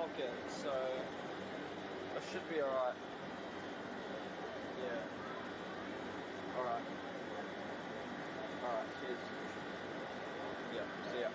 pocket, so I should be alright. Yeah. Alright. Alright, cheers. Yeah, see ya.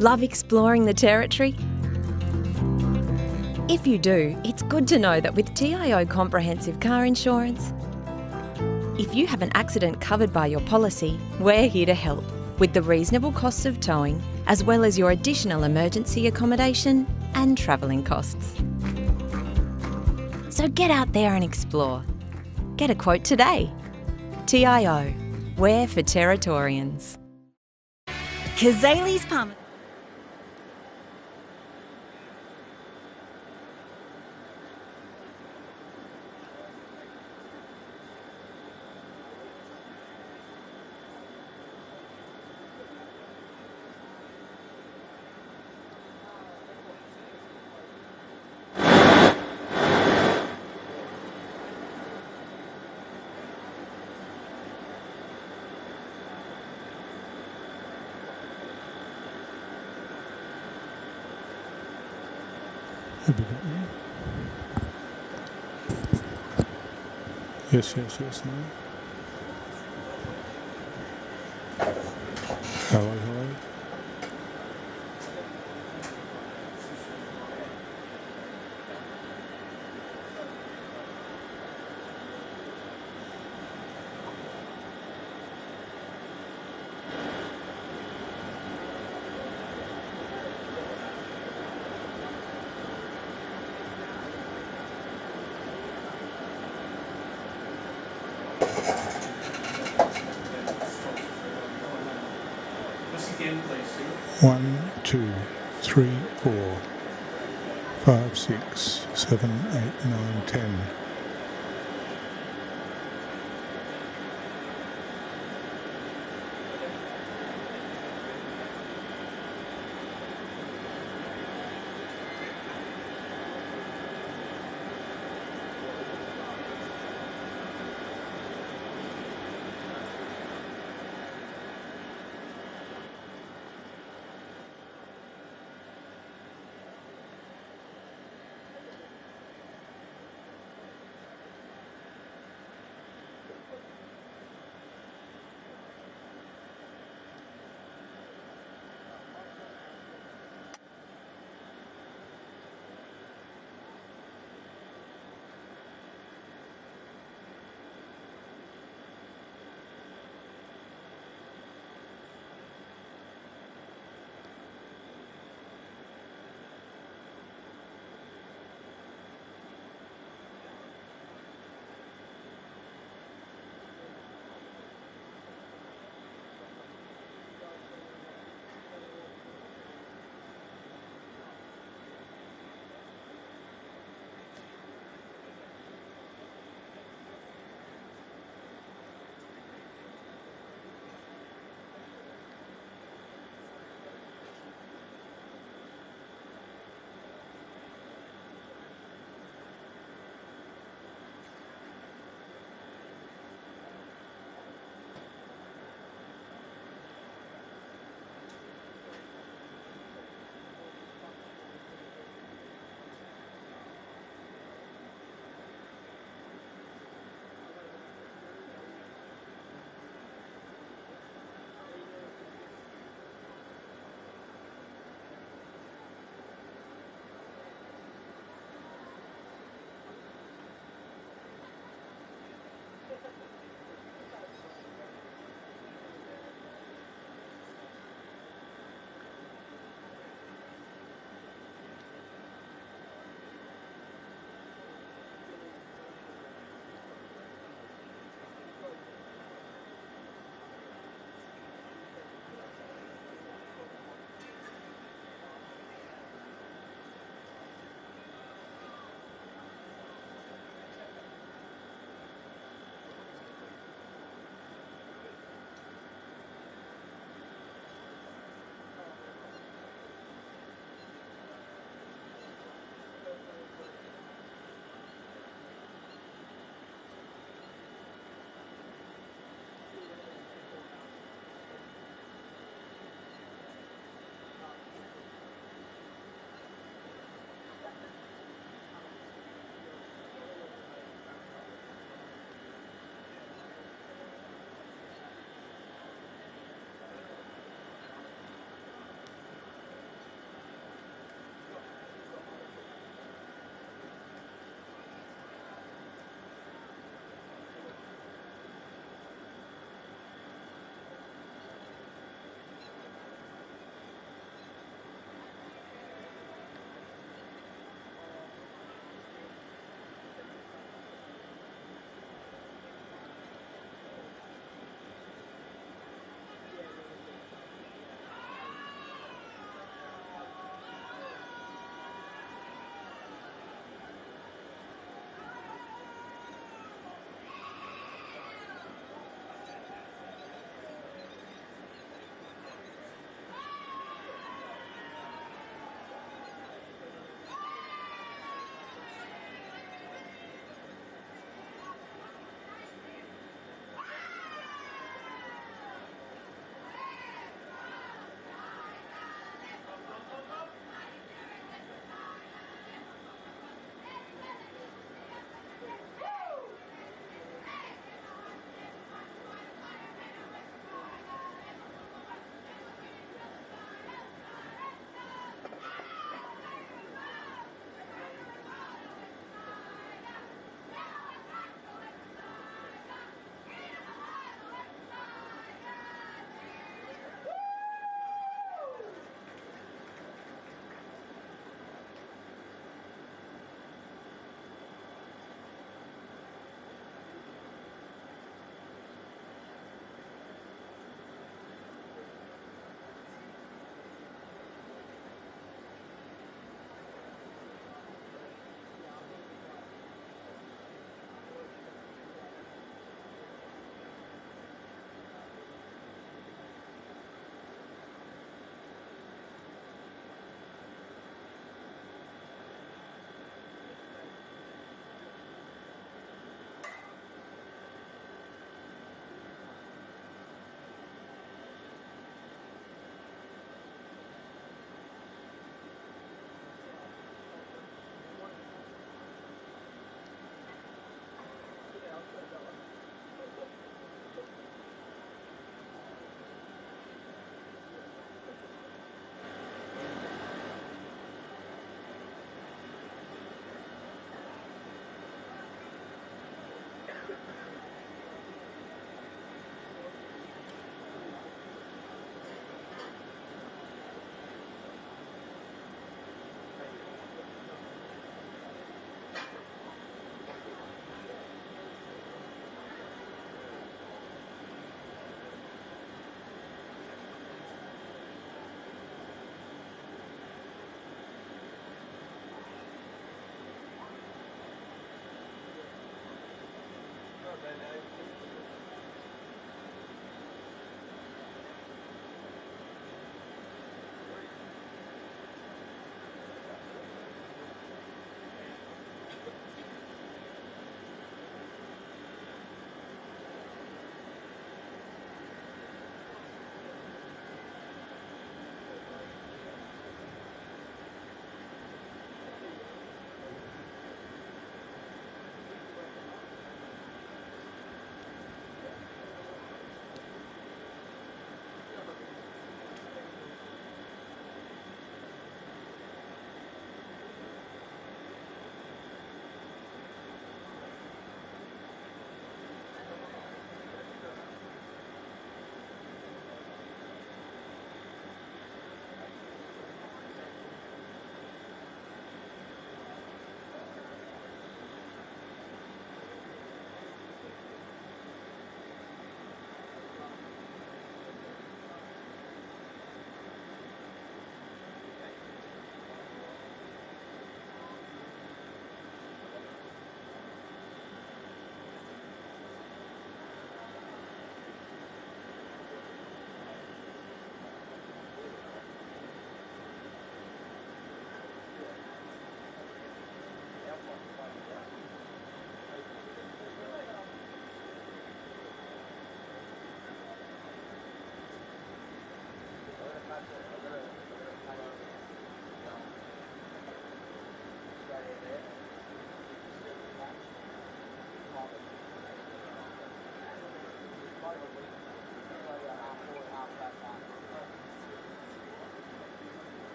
Love exploring the territory? If you do, it's good to know that with TIO Comprehensive Car Insurance, if you have an accident covered by your policy, we're here to help with the reasonable costs of towing, as well as your additional emergency accommodation and travelling costs. So get out there and explore. Get a quote today. TIO, we're for Territorians. Kazali's Palmer. Have you got me? Yes, no. Hello. Again, please, sir. 1, 2, 3, 4, 5, 6, 7, 8, 9, 10.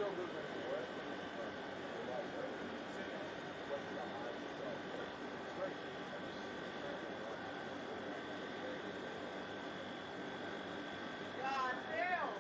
still good when it works. God damn!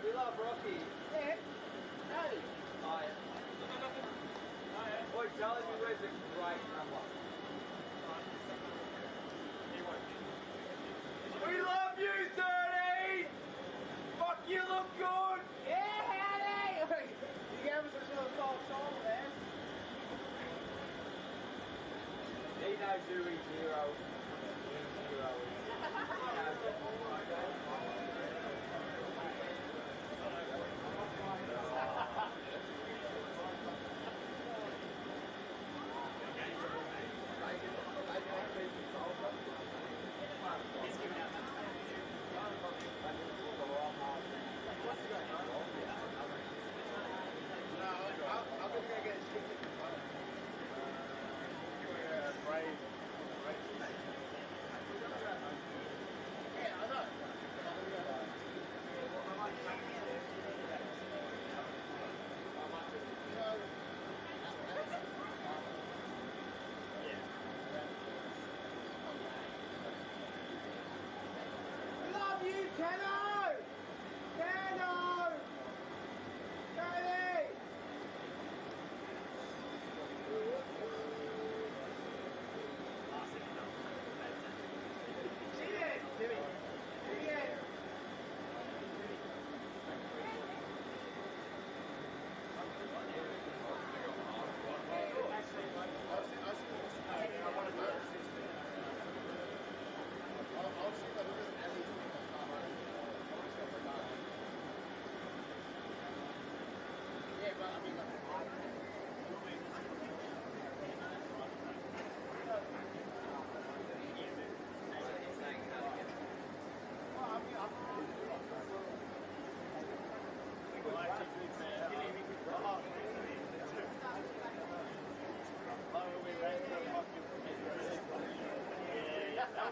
We love Rocky. Yeah. Hey. Oh, yeah. Boy, Charlie wears a great number. We love you, 13! Fuck, you look good! Yeah, howdy! You gave us a little cold shoulder there. He knows who his hero is.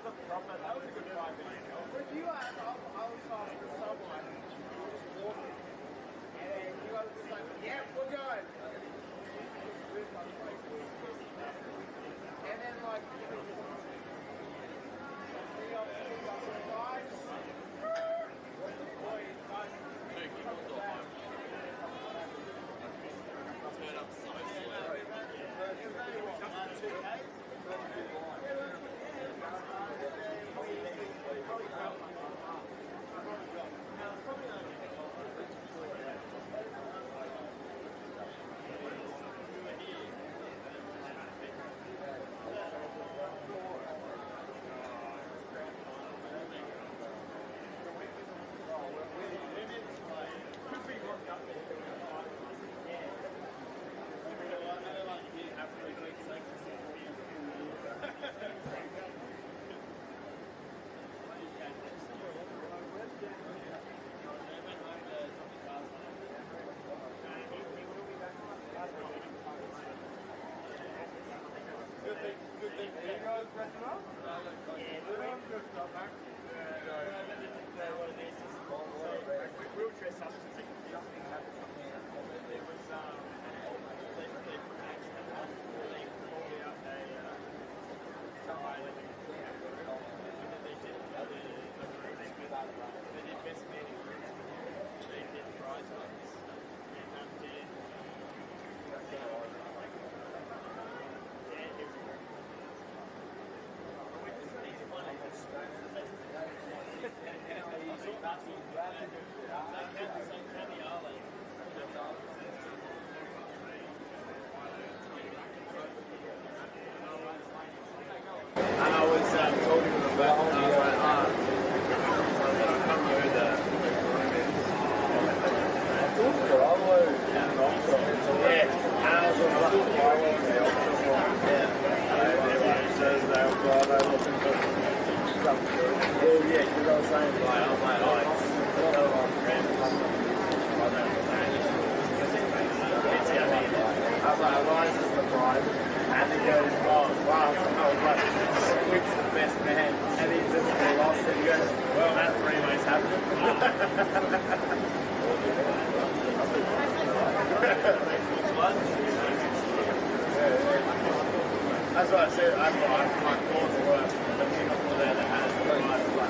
With you, I was talking to someone, we were just walking, and then you guys were just like, yeah, we're going. And then, like, and I was talking to them about, and I was like, I come here the yeah, and I was like, well, yeah, because I was saying, like, I'm like, oh, it's so random. I was like, Eliza's the bride. And he goes, oh, wow. I was like, Squid's the best man. And he just lost it. He goes, well, that three-way's happening. That's what I said. That's what I thought the worst. The people there that had the right,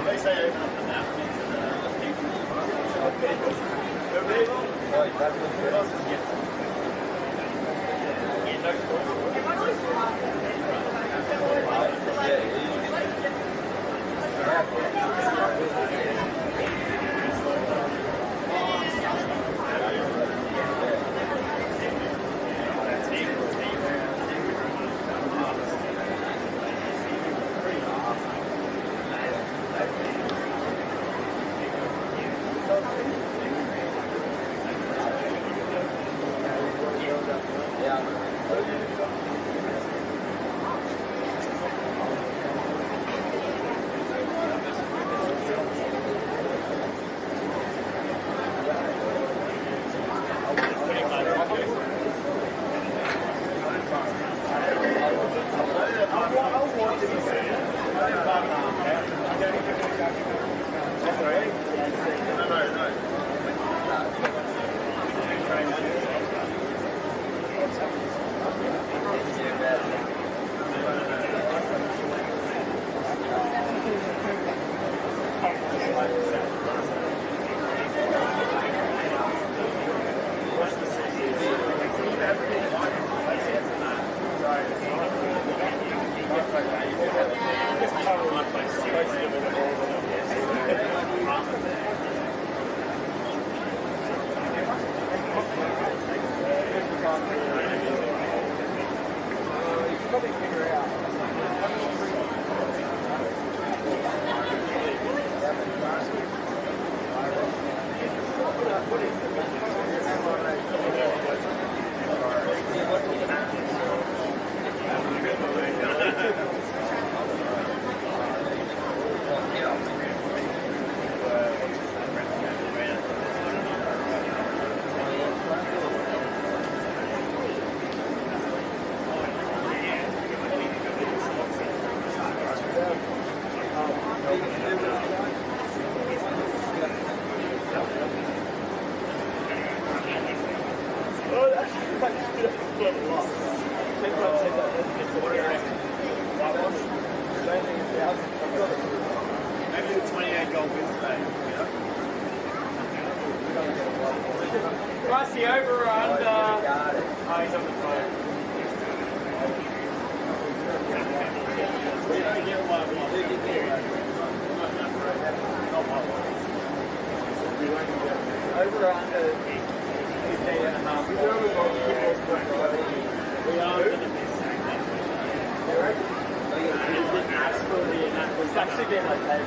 they say open up the napkins and Pricey over or under? Oh, he's on the phone. We don't get one. Over or under 15.5. We are going to miss it's actually been okay.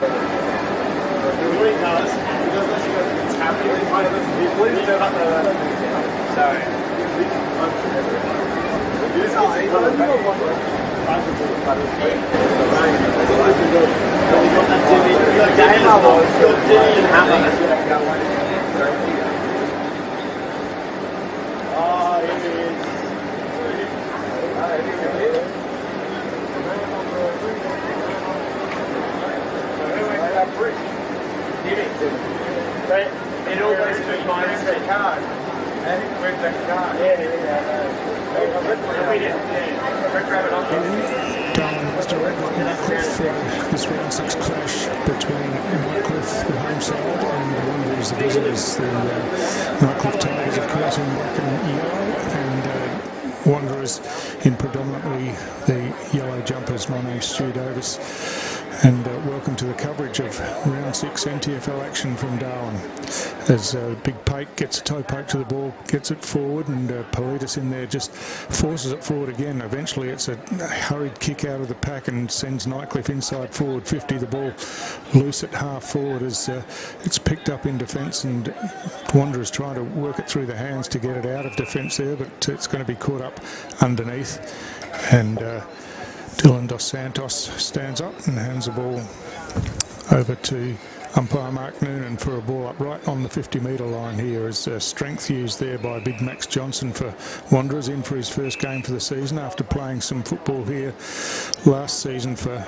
What he does, he doesn't let you go to the tap, he kind of lets people in, so sorry. Oh, here he is. But it all goes to minus the card. And with the card. Darwin was directed at Nightcliff for this round 6 clash between Nightcliff, the home side, and the Wanderers, the visitors. The Nightcliff Tigers, of course, in black and yellow, and Wanderers in predominantly the yellow jumpers. My name's Stu Davis, and welcome to the coverage of round 6 NTFL action from Darwin. As Big Pate gets a toe poke to the ball, gets it forward, and Politis in there just forces it forward again. Eventually it's a hurried kick out of the pack and sends Nightcliff inside forward 50. The ball loose at half forward as it's picked up in defence, and Wanderers trying to work it through the hands to get it out of defence there, but it's going to be caught up underneath. And Dylan Dos Santos stands up and hands the ball over to umpire Mark Noonan for a ball up right on the 50-metre line here. As strength used there by Big Max Johnson for Wanderers, in for his first game for the season after playing some football here last season for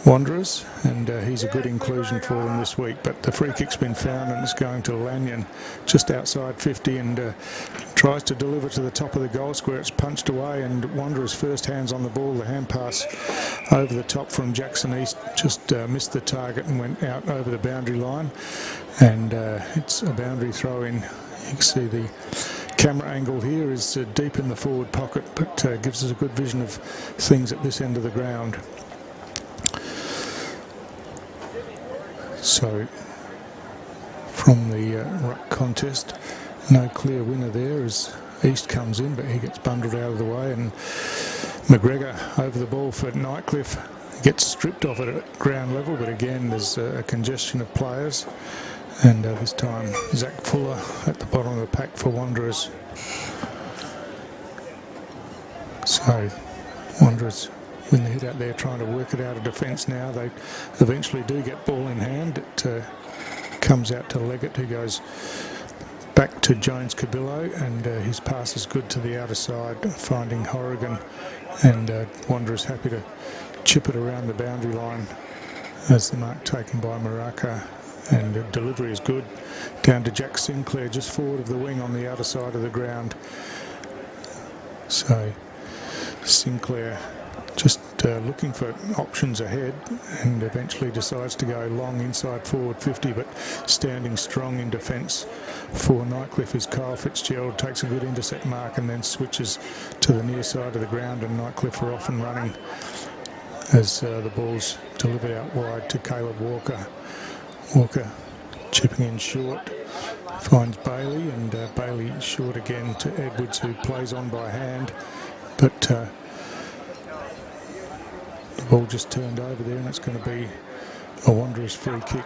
Wanderers, and he's a good inclusion for them this week. But the free kick's been found and it's going to Lanyon just outside 50, and tries to deliver to the top of the goal square. It's punched away, and Wanderers first hands on the ball. The hand pass over the top from Jackson East just missed the target and went out over the boundary line, and it's a boundary throw in. You can see the camera angle here is deep in the forward pocket, but gives us a good vision of things at this end of the ground. So from the ruck contest, no clear winner there as East comes in, but he gets bundled out of the way, and McGregor over the ball for Nightcliff gets stripped off it at ground level, but again there's a congestion of players, and this time Zach Fuller at the bottom of the pack for Wanderers. So Wanderers win the hit out there, trying to work it out of defence now. They eventually do get ball in hand. It comes out to Leggett, who goes back to Jones Cabillo, and his pass is good to the outer side, finding Horrigan, and Wanderers happy to chip it around the boundary line as the mark taken by Maraka, and the delivery is good down to Jack Sinclair just forward of the wing on the outer side of the ground. So Sinclair just looking for options ahead, and eventually decides to go long inside forward 50, but standing strong in defence for Nightcliff is Kyle Fitzgerald. Takes a good intercept mark and then switches to the near side of the ground, and Nightcliff are off and running as the ball's delivered out wide to Caleb Walker. Walker chipping in short, finds Bailey, and Bailey short again to Edwards, who plays on by hand, but the ball just turned over there, and it's going to be a Wanderers free kick.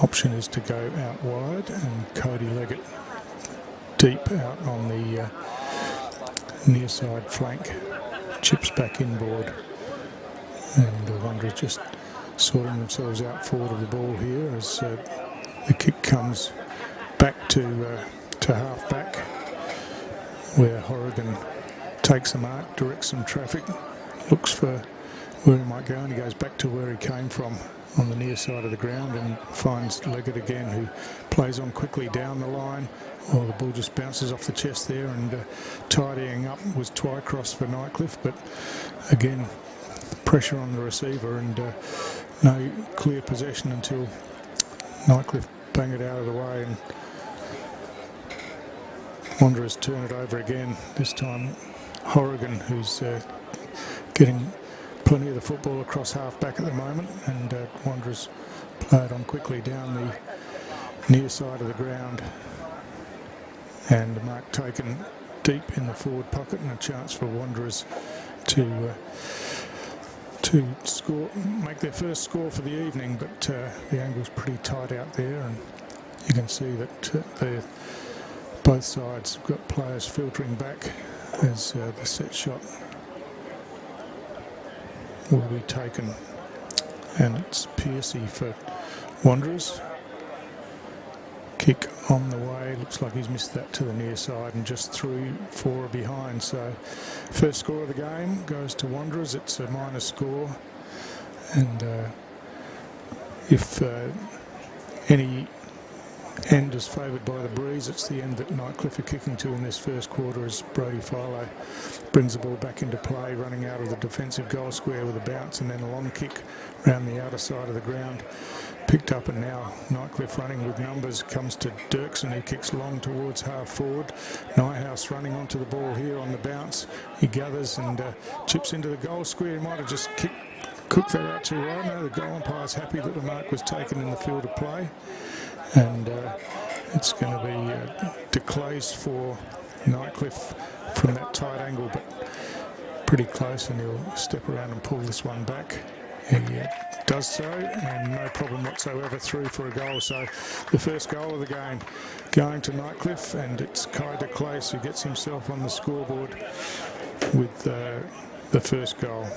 Option is to go out wide, and Cody Leggett deep out on the near side flank, chips back inboard, and the Wanderers just sorting themselves out forward of the ball here as the kick comes back to half back, where Horrigan takes a mark, directs some traffic, looks for where he might go, and he goes back to where he came from on the near side of the ground and finds Leggett again, who plays on quickly down the line. Well, the ball just bounces off the chest there, and tidying up was Twycross for Nightcliff, but again pressure on the receiver, and no clear possession until Nightcliff bang it out of the way, and Wanderers turn it over again. This time Horrigan, who's getting plenty of the football across half back at the moment, and Wanderers play it on quickly down the near side of the ground, and the mark taken deep in the forward pocket, and a chance for Wanderers to score, make their first score for the evening. But the angle's pretty tight out there, and you can see that both sides have got players filtering back as the set shot will be taken, and it's Piercy for Wanderers. Kick on the way, looks like he's missed that to the near side and just through for a behind. So first score of the game goes to Wanderers. It's a minus score, and if any end is favoured by the breeze, it's the end that Nightcliff are kicking to in this first quarter, as Brody Philo brings the ball back into play, running out of the defensive goal square with a bounce and then a long kick round the outer side of the ground. Picked up, and now Nightcliff running with numbers, comes to Dirksen, who kicks long towards half forward. Nighthouse running onto the ball here on the bounce. He gathers and chips into the goal square. He might have just cooked that out too wide. No, the goal umpire's happy that the mark was taken in the field of play, and it's going to be declassed for Nightcliff from that tight angle, but pretty close, and he'll step around and pull this one back. He does so, and no problem whatsoever, through for a goal. So the first goal of the game going to Nightcliff, and it's Kai de Claes who gets himself on the scoreboard with the first goal.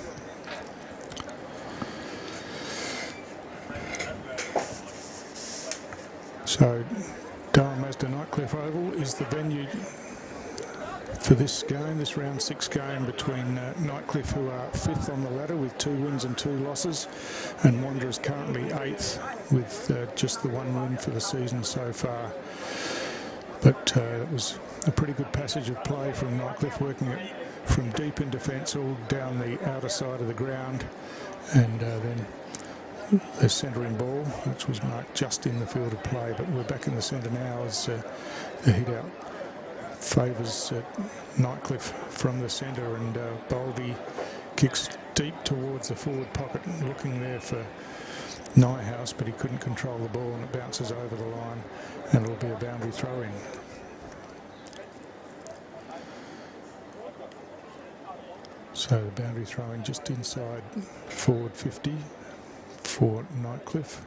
So Darwin Mazda Nightcliff Oval is the venue for this game, this round 6 game between Nightcliff, who are 5th on the ladder with 2 wins and 2 losses, and Wanderers currently 8th with just the 1 win for the season so far. But it was a pretty good passage of play from Nightcliff, working it from deep in defence all down the outer side of the ground, and then the centering ball, which was marked just in the field of play. But we're back in the centre now as the hit out favours Nightcliff from the centre, and Boldy kicks deep towards the forward pocket, looking there for Nighthouse, but he couldn't control the ball, and it bounces over the line, and it'll be a boundary throw-in. So the boundary throw-in just inside forward 50 for Nightcliff.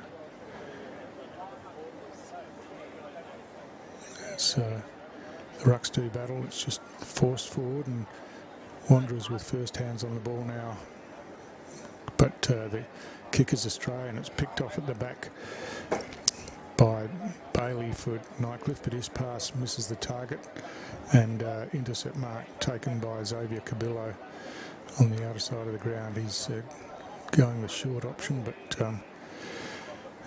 It's the rucks do battle, it's just forced forward, and Wanderers with first hands on the ball now. But the kick is astray, and it's picked off at the back by Bailey for Nightcliff, but his pass misses the target, and intercept mark taken by Xavier Cabillo on the outer side of the ground. He's going the short option, but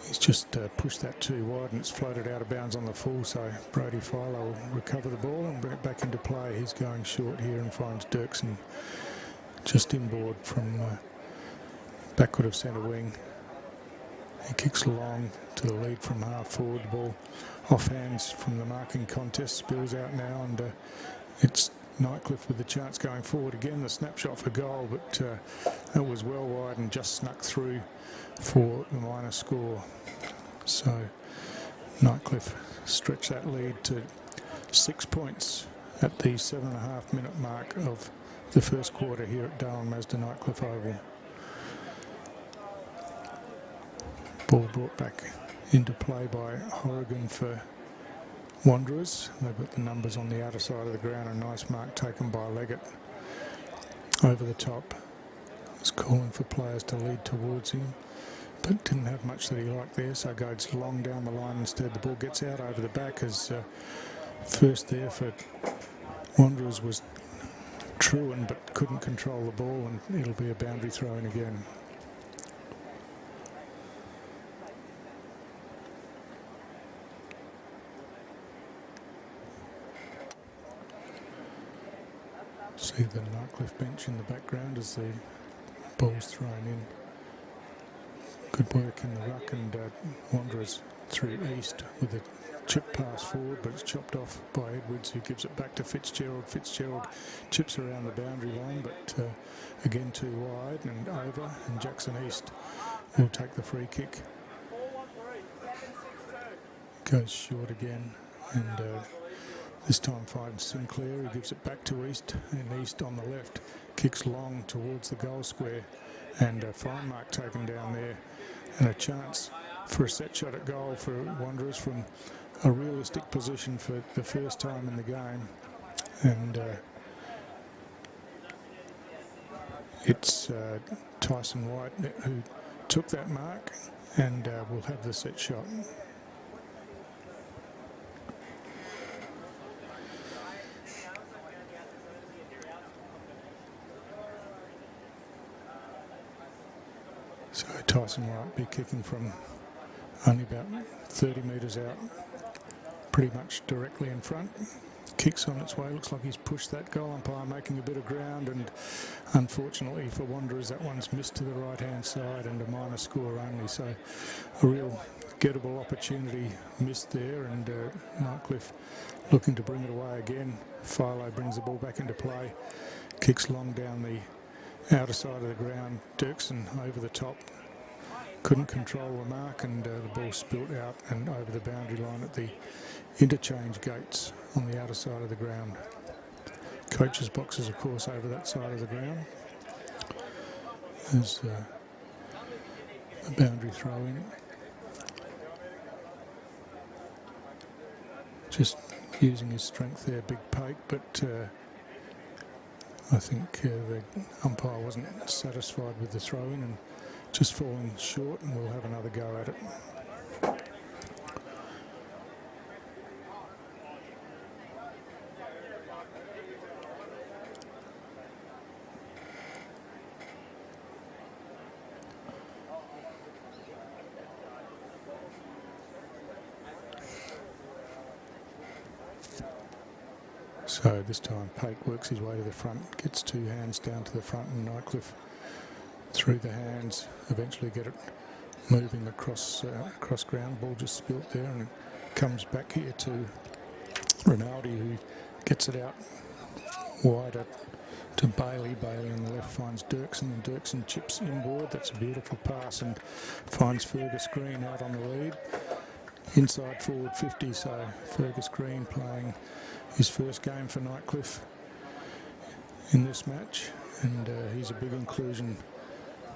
he's just pushed that too wide, and it's floated out of bounds on the full, so Brody Philo will recover the ball and bring it back into play. He's going short here and finds Dirksen just inboard from backward of centre wing. He kicks long to the lead from half forward. The ball off hands from the marking contest, spills out now, and it's Nightcliff with the chance going forward again. The snapshot for goal, but that was well wide and just snuck through for the minor score. So Nightcliff stretch that lead to 6 points at the 7.5 minute mark of the first quarter here at Darwin Mazda Nightcliff Oval. Ball brought back into play by Horrigan for Wanderers. They've got the numbers on the outer side of the ground. A nice mark taken by Leggett over the top. He's calling for players to lead towards him, but didn't have much that he liked there, so goes long down the line instead. The ball gets out over the back, as first there for Wanderers was Truan, but couldn't control the ball, and it'll be a boundary throw-in again. See the Nightcliff bench in the background as the ball's thrown in. Good work in the ruck, and Wanderers through east with a chip pass forward, but it's chopped off by Edwards, who gives it back to Fitzgerald. Fitzgerald chips around the boundary line, but again too wide and over, and Jackson East will take the free kick. Goes short again, and this time finds Sinclair, who gives it back to East, and East on the left kicks long towards the goal square, and a fine mark taken down there, and a chance for a set shot at goal for Wanderers from a realistic position for the first time in the game. And it's Tyson White who took that mark and will have the set shot. So Tyson White be kicking from only about 30 metres out, pretty much directly in front. Kicks on its way, looks like he's pushed that goal umpire, making a bit of ground, and unfortunately for Wanderers that one's missed to the right hand side and a minor score only, so a real gettable opportunity missed there, and Nightcliff looking to bring it away again. Philo brings the ball back into play, kicks long down the outer side of the ground. Dirksen over the top, couldn't control the mark, and the ball spilt out and over the boundary line at the interchange gates on the outer side of the ground. Coach's boxes, of course, over that side of the ground. There's a boundary throw in. Just using his strength there, big Pate, but I think the umpire wasn't satisfied with the throw in and just falling short, and we'll have another go at it. So this time Pate works his way to the front, gets two hands down to the front, and Nightcliff through the hands eventually get it moving across ground. Ball just spilt there, and it comes back here to Rinaldi, who gets it out wider to Bailey. Bailey on the left finds Dirksen, and Dirksen chips inboard. That's a beautiful pass, and finds Fergus Green out on the lead. Inside forward 50, so Fergus Green playing his first game for Nightcliff in this match, and he's a big inclusion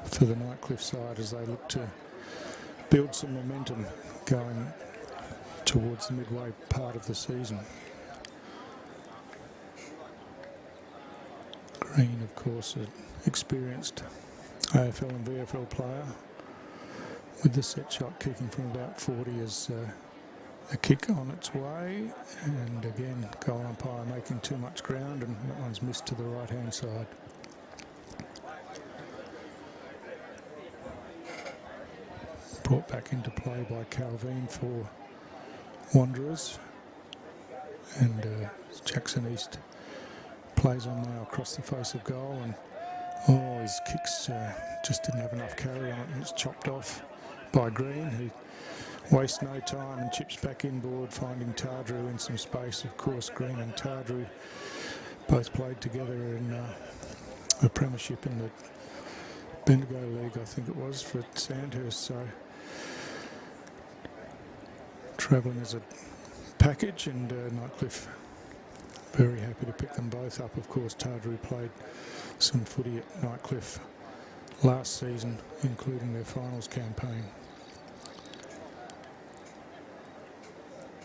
for the Nightcliff side as they look to build some momentum going towards the midway part of the season. Green, of course, an experienced AFL and VFL player, with the set shot kicking from about 40 as a kick on its way, and again goal umpire making too much ground, and that one's missed to the right hand side. Brought back into play by Calvin for Wanderers, and Jackson East plays on now across the face of goal, and his kicks just didn't have enough carry on it, and it's chopped off by Green, who wastes no time and chips back inboard, finding Tardrew in some space. Of course, Green and Tardrew both played together in a premiership in the Bendigo League, I think it was, for Sandhurst, so travelling as a package, and Nightcliff very happy to pick them both up. Of course, Tardrew played some footy at Nightcliff last season, including their finals campaign.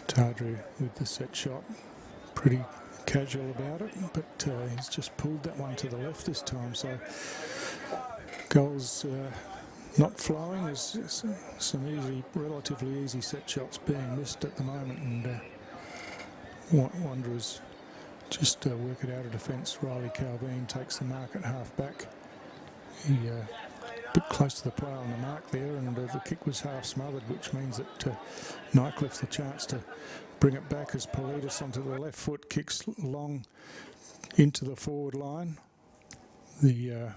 Tardrew with the set shot, pretty casual about it, but he's just pulled that one to the left this time, so goals not flowing. There's some relatively easy set shots being missed at the moment, and Wanderers just work it out of defence. Riley Calvin takes the mark at half back. He a bit close to the player on the mark there, and the kick was half smothered, which means that Nightcliff the chance to bring it back as Politis onto the left foot kicks long into the forward line. The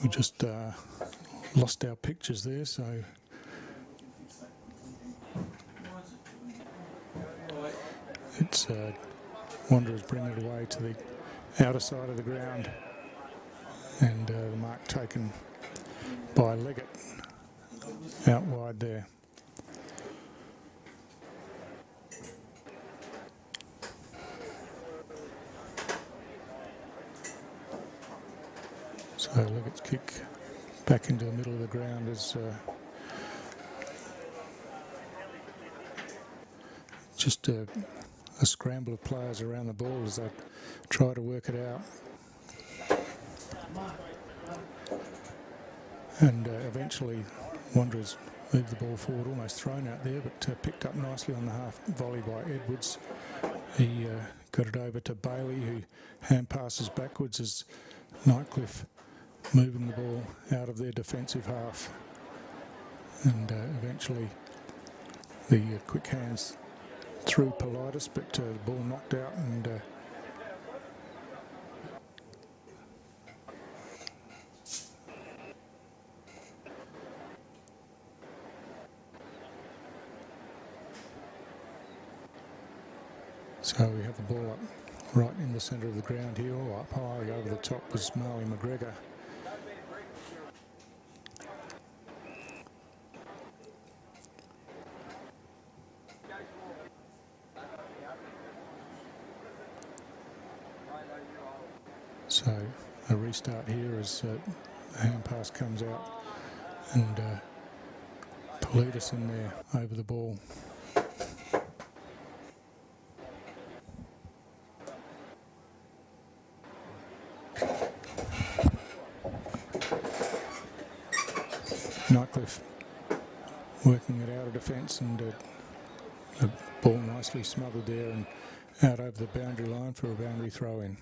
We just lost our pictures there, so it's Wanderers bring it away to the outer side of the ground, and the mark taken by Leggett out wide there. So Leggett's kick back into the middle of the ground is just a scramble of players around the ball as they try to work it out. And eventually Wanderers moved the ball forward, almost thrown out there, but picked up nicely on the half volley by Edwards. He got it over to Bailey, who hand passes backwards as Nightcliff moving the ball out of their defensive half. And eventually the quick hands through Politis, but the ball knocked out, and so we have the ball up right in the centre of the ground here, or up high over the top was Marley McGregor. So a restart here as the hand pass comes out, and Politis in there over the ball. Nightcliff working it out of defence, and the ball nicely smothered there and out over the boundary line for a boundary throw in.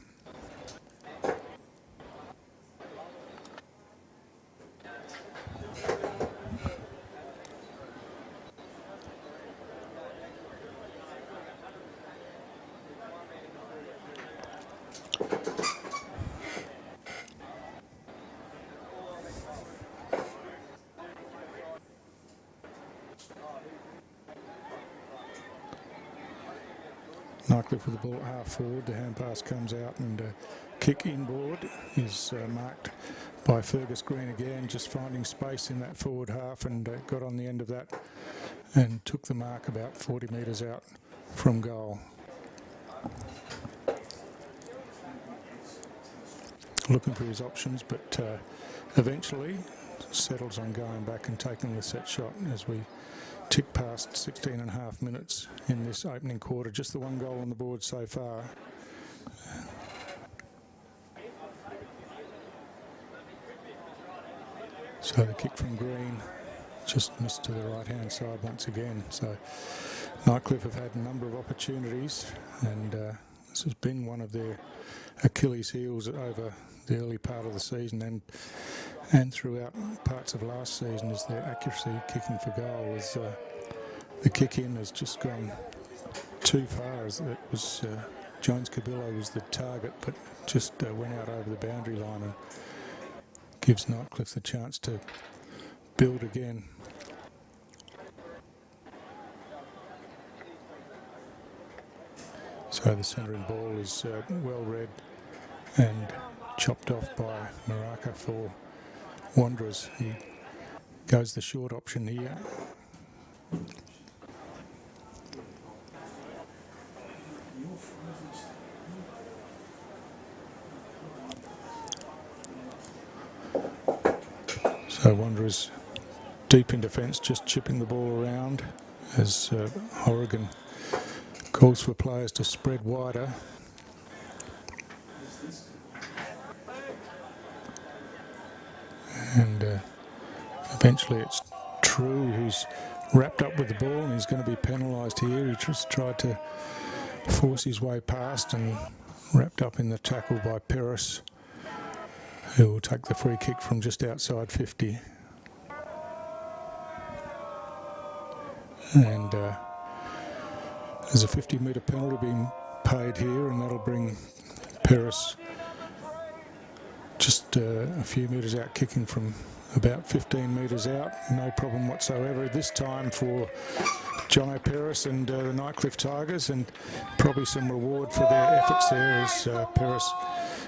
Nightcliff with the ball at half forward, the hand pass comes out, and kick inboard is marked by Fergus Green again, just finding space in that forward half, and got on the end of that and took the mark about 40 metres out from goal. Looking for his options, but eventually settles on going back and taking the set shot as we tick past 16.5 minutes in this opening quarter. Just the one goal on the board so far. So the kick from Green just missed to the right hand side once again. So Nightcliff have had a number of opportunities, and this has been one of their Achilles heels over the early part of the season and throughout parts of last season, is their accuracy kicking for goal. As the kick in has just gone too far, as it was Jones Cabillo was the target, but just went out over the boundary line and gives Nightcliff the chance to build again. So the centering ball is well read and chopped off by Maraka for Wanderers. He goes the short option here. So Wanderers deep in defence, just chipping the ball around as Horrigan calls for players to spread wider. And eventually it's True who's wrapped up with the ball, and he's going to be penalised here. He just tried to force his way past and wrapped up in the tackle by Peris, who will take the free kick from just outside 50. And there's a 50-metre penalty being paid here, and that'll bring Peris just a few metres out, kicking from about 15 metres out, no problem whatsoever this time for Jono Peris and the Nightcliff Tigers, and probably some reward for their efforts there as Peris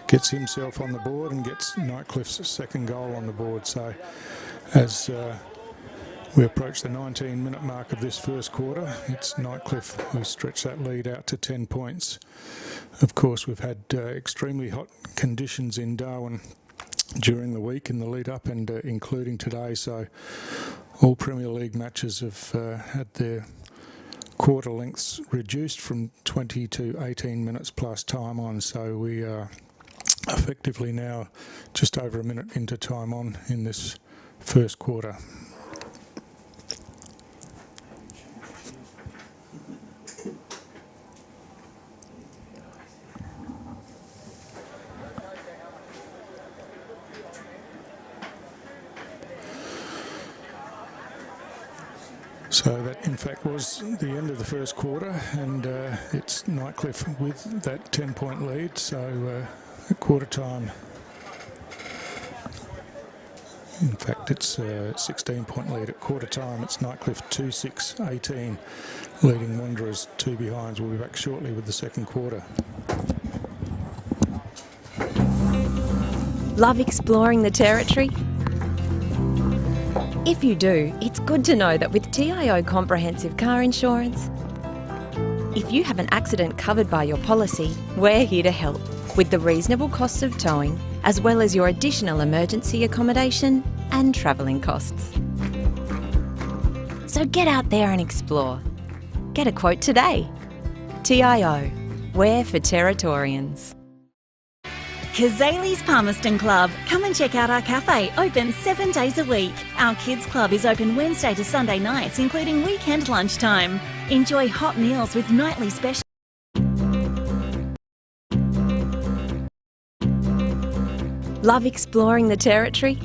gets himself on the board and gets Nightcliff's second goal on the board. So as we approach the 19-minute mark of this first quarter, it's Nightcliff who stretch that lead out to 10 points. Of course, we've had extremely hot conditions in Darwin during the week in the lead up and including today, so all Premier League matches have had their quarter lengths reduced from 20 to 18 minutes plus time on, so we are effectively now just over a minute into time on in this first quarter. So that in fact was the end of the first quarter, and it's Nightcliff with that 10-point lead. So at quarter time, in fact it's a 16-point lead. At quarter time it's Nightcliff 2-6-18, leading Wanderers 2 behinds. We'll be back shortly with the second quarter. Love exploring the territory? If you do, it's good to know that with TIO Comprehensive Car Insurance, if you have an accident covered by your policy, we're here to help with the reasonable costs of towing, as well as your additional emergency accommodation and travelling costs. So get out there and explore. Get a quote today. TIO, we're for Territorians. Kazali's Palmerston Club. Come and check out our cafe, open 7 days a week. Our kids club is open Wednesday to Sunday nights, including weekend lunchtime. Enjoy hot meals with nightly specials. Love exploring the territory?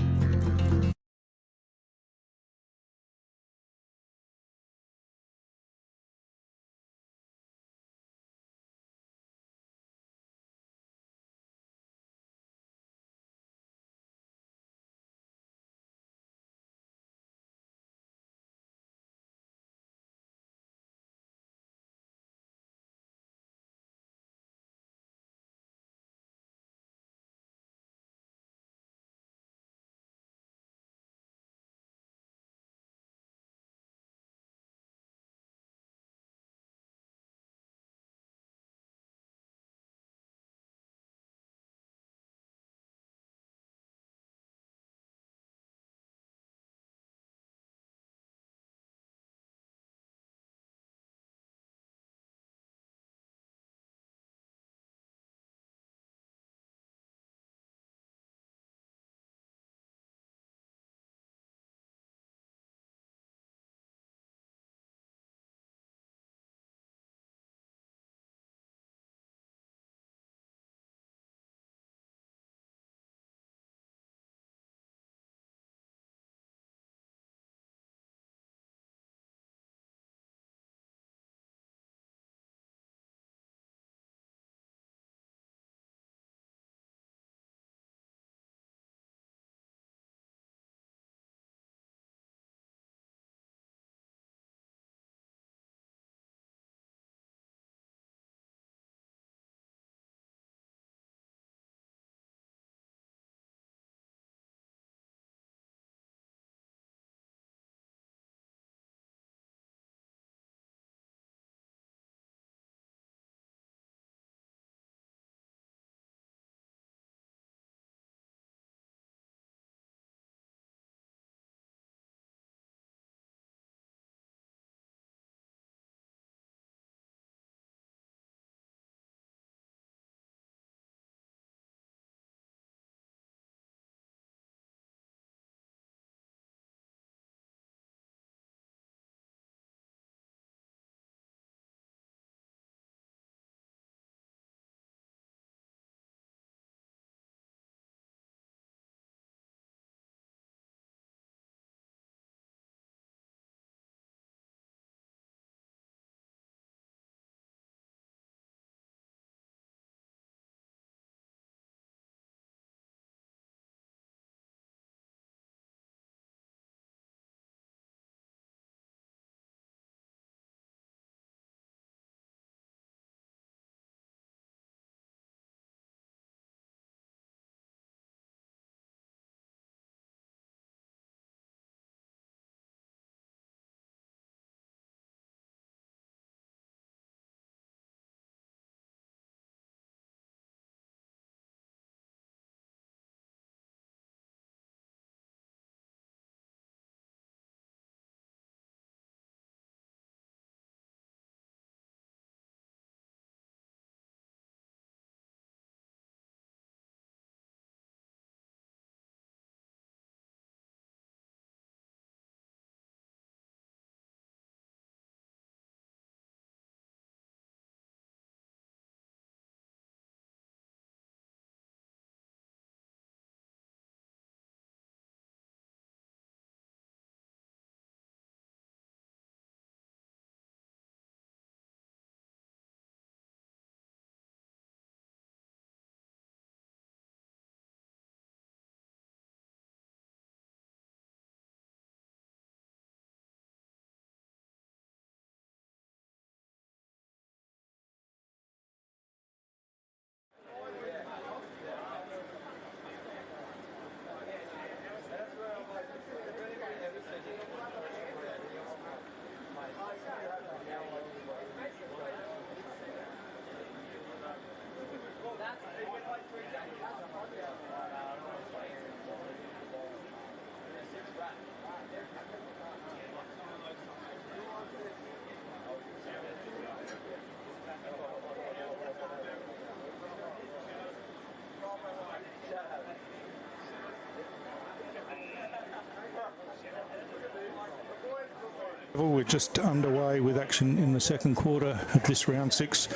We're just underway with action in the second quarter of this round 6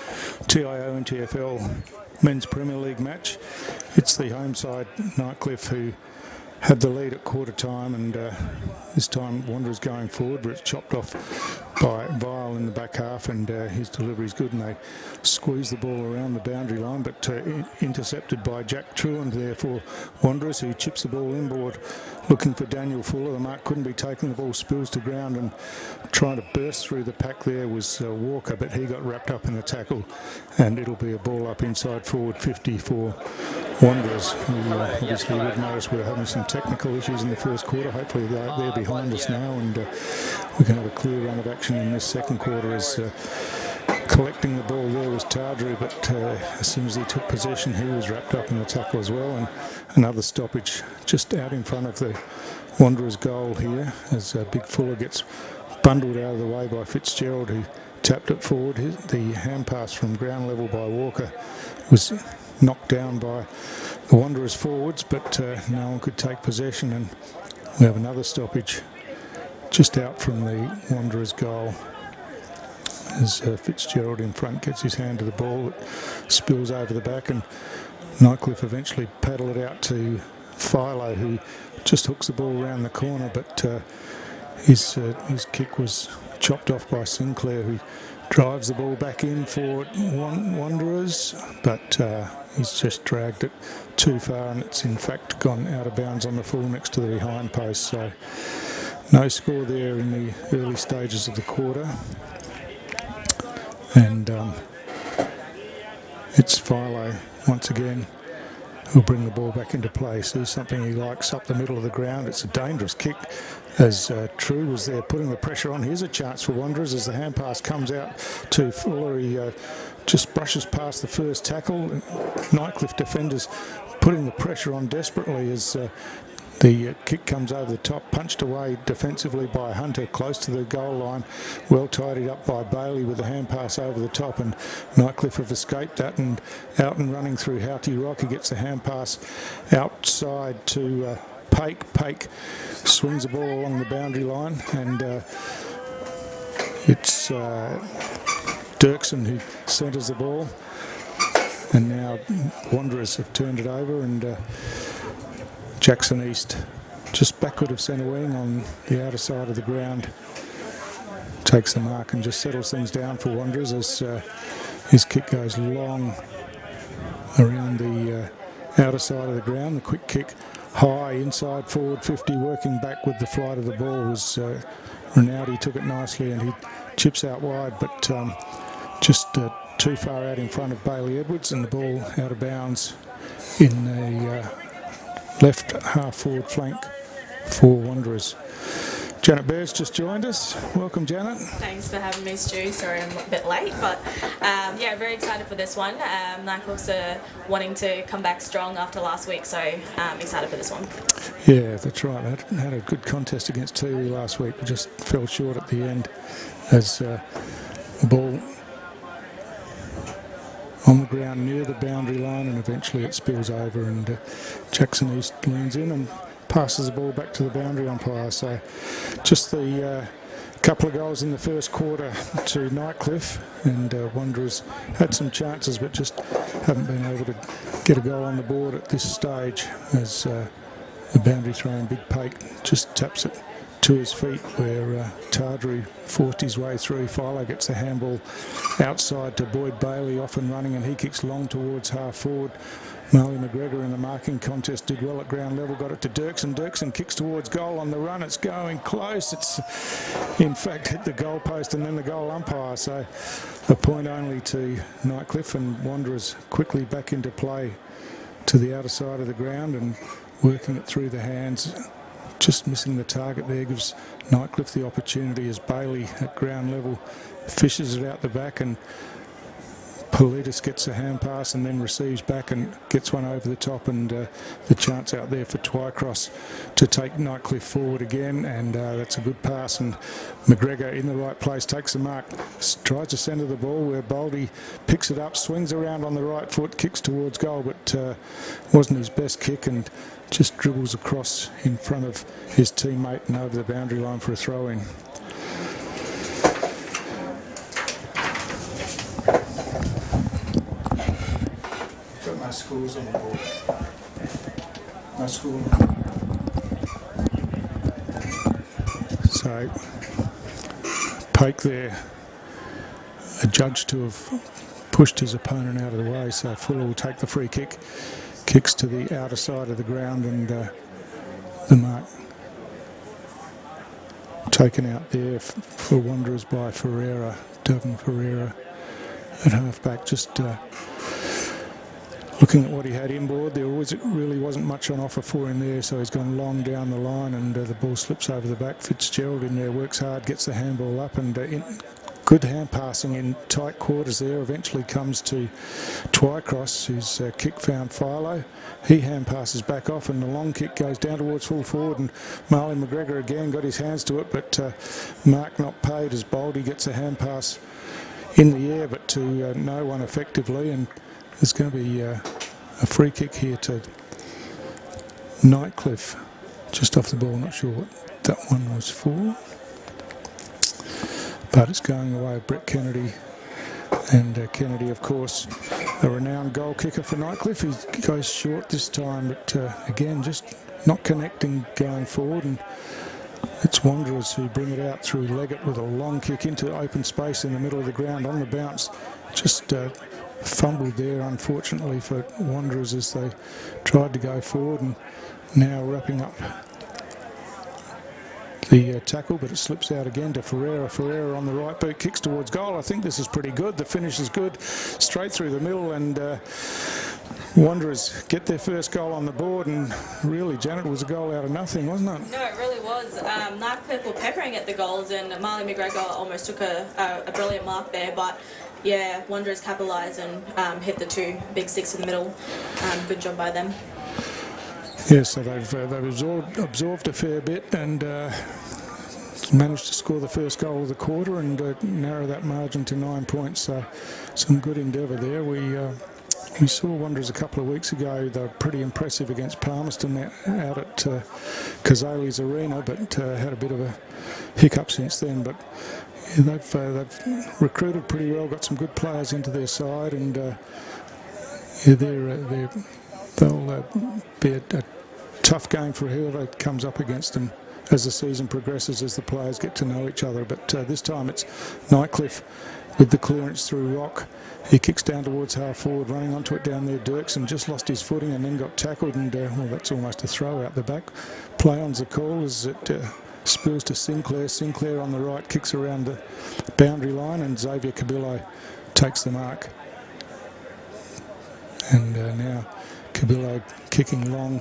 TIO NTFL Men's Premier League match. It's the home side, Nightcliff, who had the lead at quarter time, and this time Wanderers going forward, but it's chopped off by Vile in the back half, and his delivery's good, and they squeeze the ball around the boundary line, but intercepted by Jack Truant there for Wanderers, who chips the ball inboard looking for Daniel Fuller. The mark couldn't be taken, the ball spills to ground, and trying to burst through the pack there was Walker, but he got wrapped up in the tackle, and it'll be a ball up inside forward 50 for Wanderers. We obviously would notice we're having some technical issues in the first quarter. Hopefully they're behind us now, and we can have a clear run of action in this second quarter. As collecting the ball there was Tardru, but as soon as he took possession he was wrapped up in the tackle as well, and another stoppage just out in front of the Wanderers goal here as Big Fuller gets bundled out of the way by Fitzgerald, who tapped it forward. The hand pass from ground level by Walker was knocked down by the Wanderers forwards, but no one could take possession, and we have another stoppage just out from the Wanderers goal as Fitzgerald in front gets his hand to the ball. It spills over the back, and Nightcliff eventually paddle it out to Philo, who just hooks the ball around the corner, but his kick was chopped off by Sinclair, who drives the ball back in for Wanderers, but he's just dragged it too far, and it's in fact gone out of bounds on the full next to the behind post. So no score there in the early stages of the quarter, and it's Philo once again who'll bring the ball back into play. Sees something he likes up the middle of the ground. It's a dangerous kick as True was there putting the pressure on. Here's a chance for Wanderers as the hand pass comes out to Fuller. He just brushes past the first tackle. Nightcliff defenders putting the pressure on desperately as the kick comes over the top, punched away defensively by Hunter close to the goal line, well tidied up by Bailey with the hand pass over the top, and Nightcliff have escaped that, and out and running through Houghty Rock. He gets the hand pass outside to Pake. Pake swings the ball along the boundary line, and it's Dirksen who centres the ball, and now Wanderers have turned it over, and Jackson East just backward of centre wing on the outer side of the ground takes the mark and just settles things down for Wanderers as his kick goes long around the outer side of the ground. The quick kick high inside forward 50, working back with the flight of the ball was Rinaldi. Took it nicely and he chips out wide, but just too far out in front of Bailey Edwards, and the ball out of bounds in the left half forward flank for Wanderers. Janet Bear's just joined us. Welcome, Janet. Thanks for having me, Stu. Sorry I'm a bit late, but yeah, very excited for this one. Nightcliffs are wanting to come back strong after last week, so excited for this one. Yeah, that's right. They had a good contest against Tiwi last week, but just fell short at the end as the ball on the ground near the boundary line, and eventually it spills over, and Jackson East leans in and passes the ball back to the boundary umpire. So just the couple of goals in the first quarter to Nightcliff, and Wanderers had some chances but just haven't been able to get a goal on the board at this stage as the boundary throw-in Big Pake just taps it to his feet, where Tardru forced his way through. Philo gets the handball outside to Boyd Bailey, off and running, and he kicks long towards half forward. Marley McGregor in the marking contest did well at ground level, got it to Dirksen. Dirksen kicks towards goal on the run. It's going close. It's in fact hit the goal post and then the goal umpire. So a point only to Nightcliff, and Wanderers quickly back into play to the outer side of the ground and working it through the hands. Just missing the target there gives Nightcliff the opportunity as Bailey at ground level fishes it out the back, and Politis gets a hand pass and then receives back and gets one over the top, and the chance out there for Twycross to take Nightcliff forward again, and that's a good pass, and McGregor in the right place takes the mark, tries to centre the ball where Baldy picks it up, swings around on the right foot, kicks towards goal, but wasn't his best kick, and just dribbles across in front of his teammate and over the boundary line for a throw-in. No scores on the board. No score. So, Poke there, adjudged to have pushed his opponent out of the way, so Fuller will take the free kick, kicks to the outer side of the ground, and the mark taken out there for Wanderers by Ferreira, Darwin Ferreira at half-back, just looking at what he had inboard. There really wasn't much on offer for him there, so he's gone long down the line, and the ball slips over the back. Fitzgerald in there works hard, gets the handball up, and good hand passing in tight quarters there. Eventually comes to Twycross, whose kick found Philo. He hand passes back off, and the long kick goes down towards full forward, and Marley McGregor again got his hands to it, but mark not paid as Baldy gets a hand pass in the air, but to no one effectively, and there's going to be a free kick here to Nightcliff, just off the ball. Not sure what that one was for, but it's going away with Brett Kennedy. And Kennedy, of course, a renowned goal kicker for Nightcliff. He goes short this time, but again, just not connecting going forward. And it's Wanderers who bring it out through Leggett with a long kick into open space in the middle of the ground on the bounce. Just fumbled there, unfortunately, for Wanderers as they tried to go forward, and now wrapping up the tackle, but it slips out again to Ferreira. Ferreira on the right boot, kicks towards goal. I think this is pretty good. The finish is good, straight through the middle, and Wanderers get their first goal on the board, and really, Janet, was a goal out of nothing, wasn't it? No, it really was. Nightcliff were peppering at the goals, and Marley McGregor almost took a brilliant mark there, but yeah, Wanderers capitalised and hit the two big sticks in the middle. Good job by them. Yeah, so they've absorbed a fair bit and managed to score the first goal of the quarter and narrow that margin to 9 points. So some good endeavour there. We saw Wanderers a couple of weeks ago. They were pretty impressive against Palmerston out at Kazali's Arena, but had a bit of a hiccup since then. But yeah, they've recruited pretty well, got some good players into their side, and they'll be a tough game for whoever comes up against them as the season progresses, as the players get to know each other. But this time it's Nightcliff with the clearance through Rock. He kicks down towards half forward, running onto it down there. Dirksen just lost his footing and then got tackled, and well, that's almost a throw out the back. Play on's the call as it spills to Sinclair. Sinclair on the right kicks around the boundary line, and Xavier Cabillo takes the mark. And now Cabillo kicking long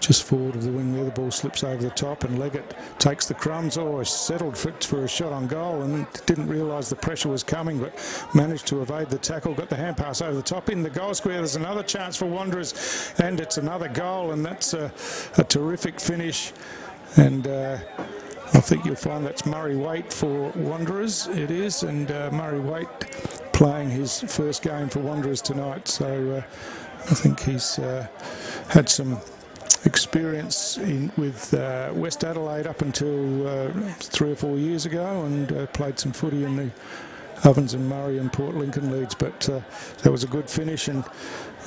just forward of the wing there. The ball slips over the top, and Leggett takes the crumbs. Oh, settled for a shot on goal, and didn't realise the pressure was coming, but managed to evade the tackle. Got the hand pass over the top in the goal square. There's another chance for Wanderers, and it's another goal, and that's a terrific finish. And I think you'll find that's Murray Waite for Wanderers. It is, and Murray Waite playing his first game for Wanderers tonight. So I think he's had some experience with West Adelaide up until 3 or 4 years ago, and played some footy in the Ovens and Murray and Port Lincoln leagues. But that was a good finish, and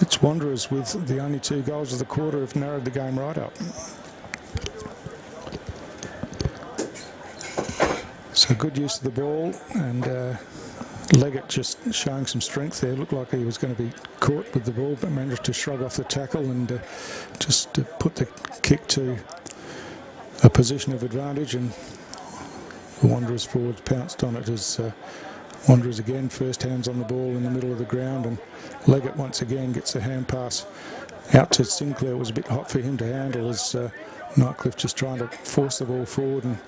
it's Wanderers with the only 2 goals of the quarter have narrowed the game right up. So good use of the ball, and Leggett just showing some strength there. Looked like he was going to be caught with the ball, but managed to shrug off the tackle and just put the kick to a position of advantage, and the Wanderers forwards pounced on it as Wanderers again first hands on the ball in the middle of the ground, and Leggett once again gets a hand pass out to Sinclair. It was a bit hot for him to handle as Nightcliff just trying to force the ball forward, and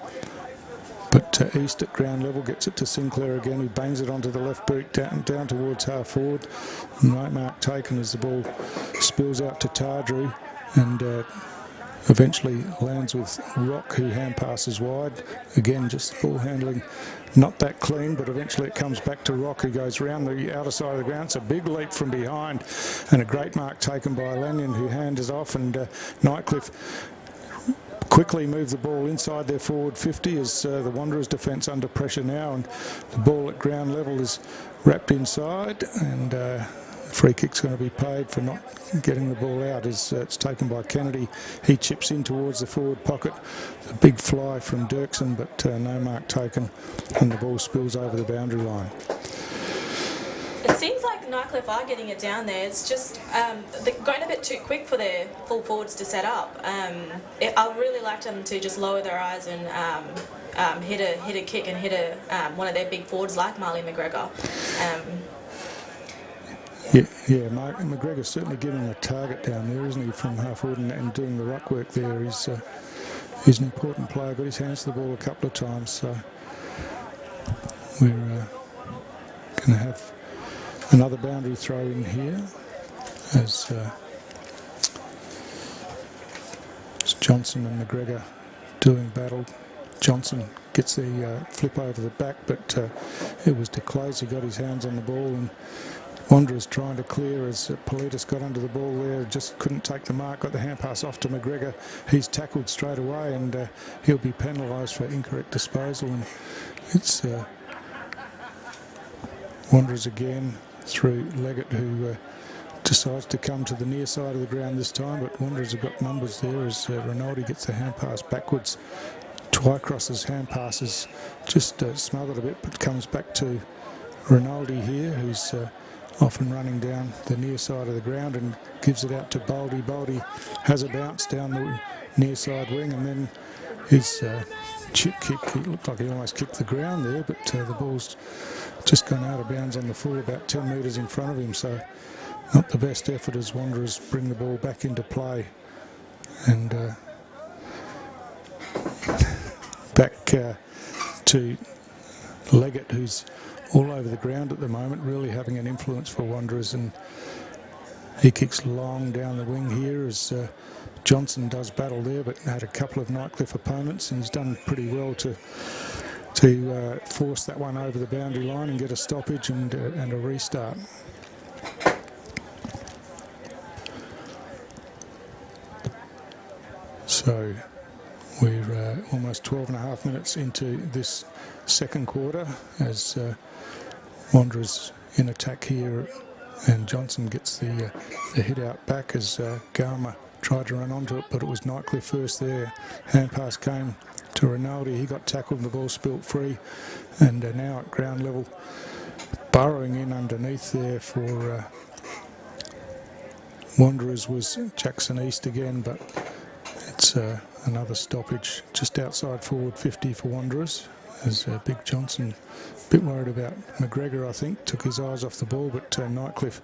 But East at ground level gets it to Sinclair again, who bangs it onto the left boot down towards half forward. No mark taken as the ball spills out to Tardru, and eventually lands with Rock, who hand passes wide. Again, just ball handling not that clean, but eventually it comes back to Rock, who goes round the outer side of the ground. It's a big leap from behind, and a great mark taken by Lanyon, who hands off, and Nightcliff quickly move the ball inside their forward 50 as the Wanderers defence under pressure now, and the ball at ground level is wrapped inside, and free kick's going to be paid for not getting the ball out as it's taken by Kennedy. He chips in towards the forward pocket. The big fly from Dirksen, but no mark taken, and the ball spills over the boundary line. It seems like Nightcliff are getting it down there. It's just they're going a bit too quick for their full forwards to set up. I really like them to just lower their eyes and hit a kick and hit one of their big forwards like Marley McGregor. Yeah, McGregor's certainly giving a target down there, isn't he, from half forward and doing the ruck work there. He's an important player, got his hands to the ball a couple of times, so we're going to have another boundary throw in here as it's Johnson and McGregor doing battle. Johnson gets the flip over the back, but it was de Close who got his hands on the ball, and Wanderers trying to clear as Politis got under the ball there, just couldn't take the mark, got the hand pass off to McGregor. He's tackled straight away, and he'll be penalised for incorrect disposal. And it's Wanderers again through Leggett, who decides to come to the near side of the ground this time, but Wanderers have got numbers there as Rinaldi gets the hand pass backwards. Twycross's hand passes just smothered a bit, but comes back to Rinaldi here, who's off and running down the near side of the ground and gives it out to Boldy. Boldy has a bounce down the near side wing, and then his chip kick, he looked like he almost kicked the ground there, but the ball's just gone out of bounds on the full, about 10 metres in front of him, so not the best effort as Wanderers bring the ball back into play. And back to Leggett, who's all over the ground at the moment, really having an influence for Wanderers, and he kicks long down the wing here as Johnson does battle there, but had a couple of Nightcliff opponents, and he's done pretty well to force that one over the boundary line and get a stoppage and a restart. So we're almost 12 and a half minutes into this second quarter as Wanderers in attack here, and Johnson gets the hit out back as Garma tried to run onto it, but it was Nightcliff first there. Hand pass came to Rinaldi, he got tackled and the ball spilt free, and now at ground level burrowing in underneath there for Wanderers was Jackson East again, but it's another stoppage just outside forward 50 for Wanderers as Big Johnson, a bit worried about McGregor, I think, took his eyes off the ball, but Nightcliff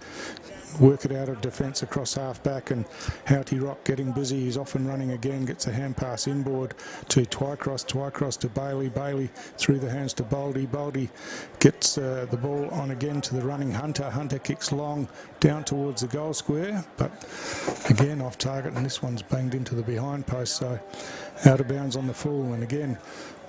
work it out of defence across half back, and Houghty Rock getting busy. He's off and running again, gets a hand pass inboard to Twycross to Bailey through the hands to Boldy. Boldy gets the ball on again to the running Hunter. Hunter kicks long down towards the goal square, but again off target, and this one's banged into the behind post, so out of bounds on the full, and again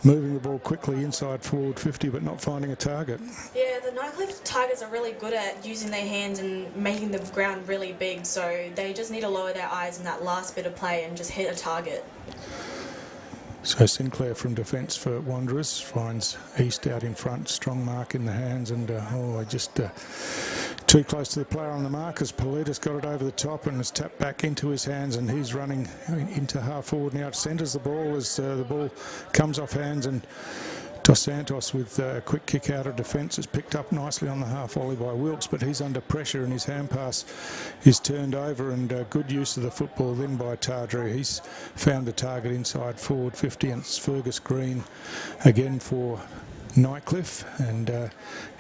moving the ball quickly inside forward 50 but not finding a target. Yeah, the Nightcliff Tigers are really good at using their hands and making the ground really big, so they just need to lower their eyes in that last bit of play and just hit a target. So Sinclair from defence for Wanderers finds East out in front, strong mark in the hands, and just too close to the player on the mark as Politis got it over the top and has tapped back into his hands, and he's running into half forward now. Centres the ball as the ball comes off hands, and Dos Santos with a quick kick out of defence is picked up nicely on the half volley by Wilkes, but he's under pressure and his hand pass is turned over, and good use of the football then by Tardru. He's found the target inside forward 50, and it's Fergus Green again for Nightcliff, and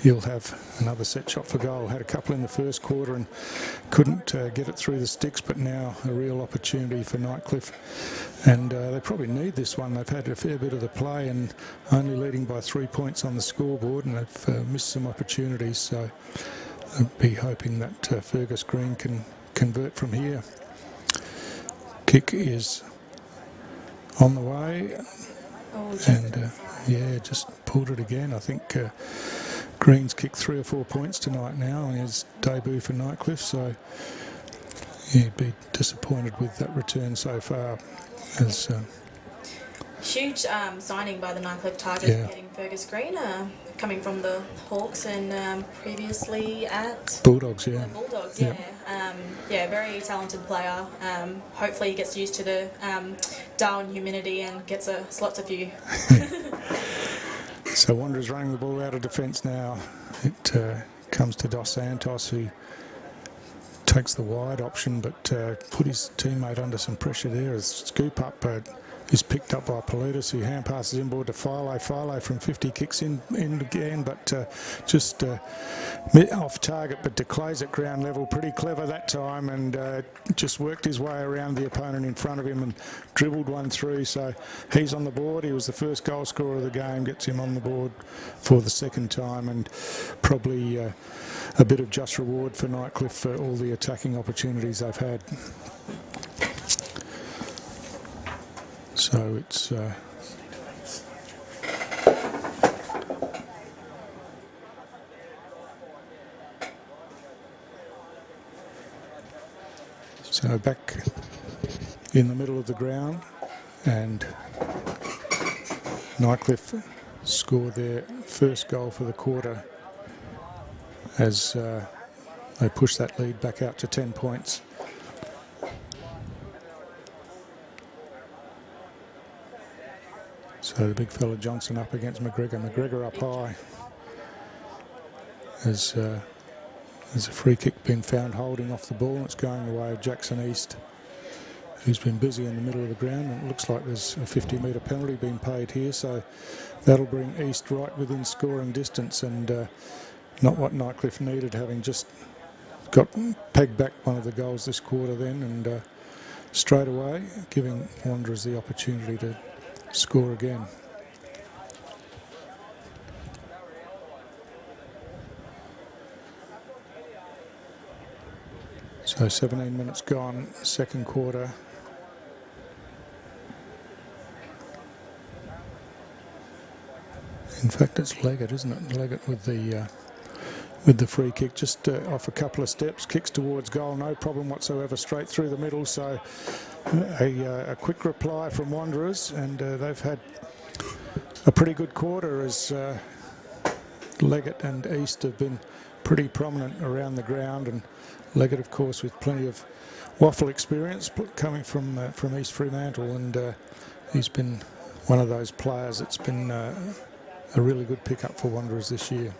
he'll have another set shot for goal. Had a couple in the first quarter and couldn't get it through the sticks, but now a real opportunity for Nightcliff, and they probably need this one. They've had a fair bit of the play and only leading by 3 points on the scoreboard, and they've missed some opportunities, so I'll be hoping that Fergus Green can convert from here. Kick is on the way, and yeah, just pulled it again. I think Green's kicked 3 or 4 points tonight now on his debut for Nightcliff, so he'd be disappointed with that return so far. As huge signing by the Nightcliff Tigers, getting Fergus Green, coming from the Hawks and previously at Bulldogs, the Bulldogs, yeah, very talented player. Hopefully he gets used to the Darwin humidity and gets slots a few. So Wanderers running the ball out of defence now. It comes to Dos Santos, who takes the wide option, but put his teammate under some pressure there. A scoop up is picked up by Politis, who hand passes inboard to Philo. Philo from 50 kicks in again, but just off target, but declares at ground level. Pretty clever that time, and just worked his way around the opponent in front of him and dribbled one through. So he's on the board. He was the first goal scorer of the game, gets him on the board for the second time, and probably a bit of just reward for Nightcliff for all the attacking opportunities they've had. So it's so back in the middle of the ground, and Nightcliff scored their first goal for the quarter as they push that lead back out to 10 points. So the big fella Johnson up against McGregor. McGregor up high. There's a free kick been found holding off the ball, and it's going the way of Jackson East, who's been busy in the middle of the ground. And it looks like there's a 50-metre penalty being paid here, so that'll bring East right within scoring distance, and not what Nightcliff needed, having just got pegged back one of the goals this quarter then, and straight away giving Wanderers the opportunity to score again. So 17 minutes gone, second quarter. In fact, it's Leggett, isn't it? Leggett with the free kick, just off a couple of steps, kicks towards goal, no problem whatsoever, straight through the middle. So a quick reply from Wanderers, and they've had a pretty good quarter as Leggett and East have been pretty prominent around the ground, and Leggett, of course, with plenty of waffle experience coming from East Fremantle, and he's been one of those players that's been a really good pickup for Wanderers this year.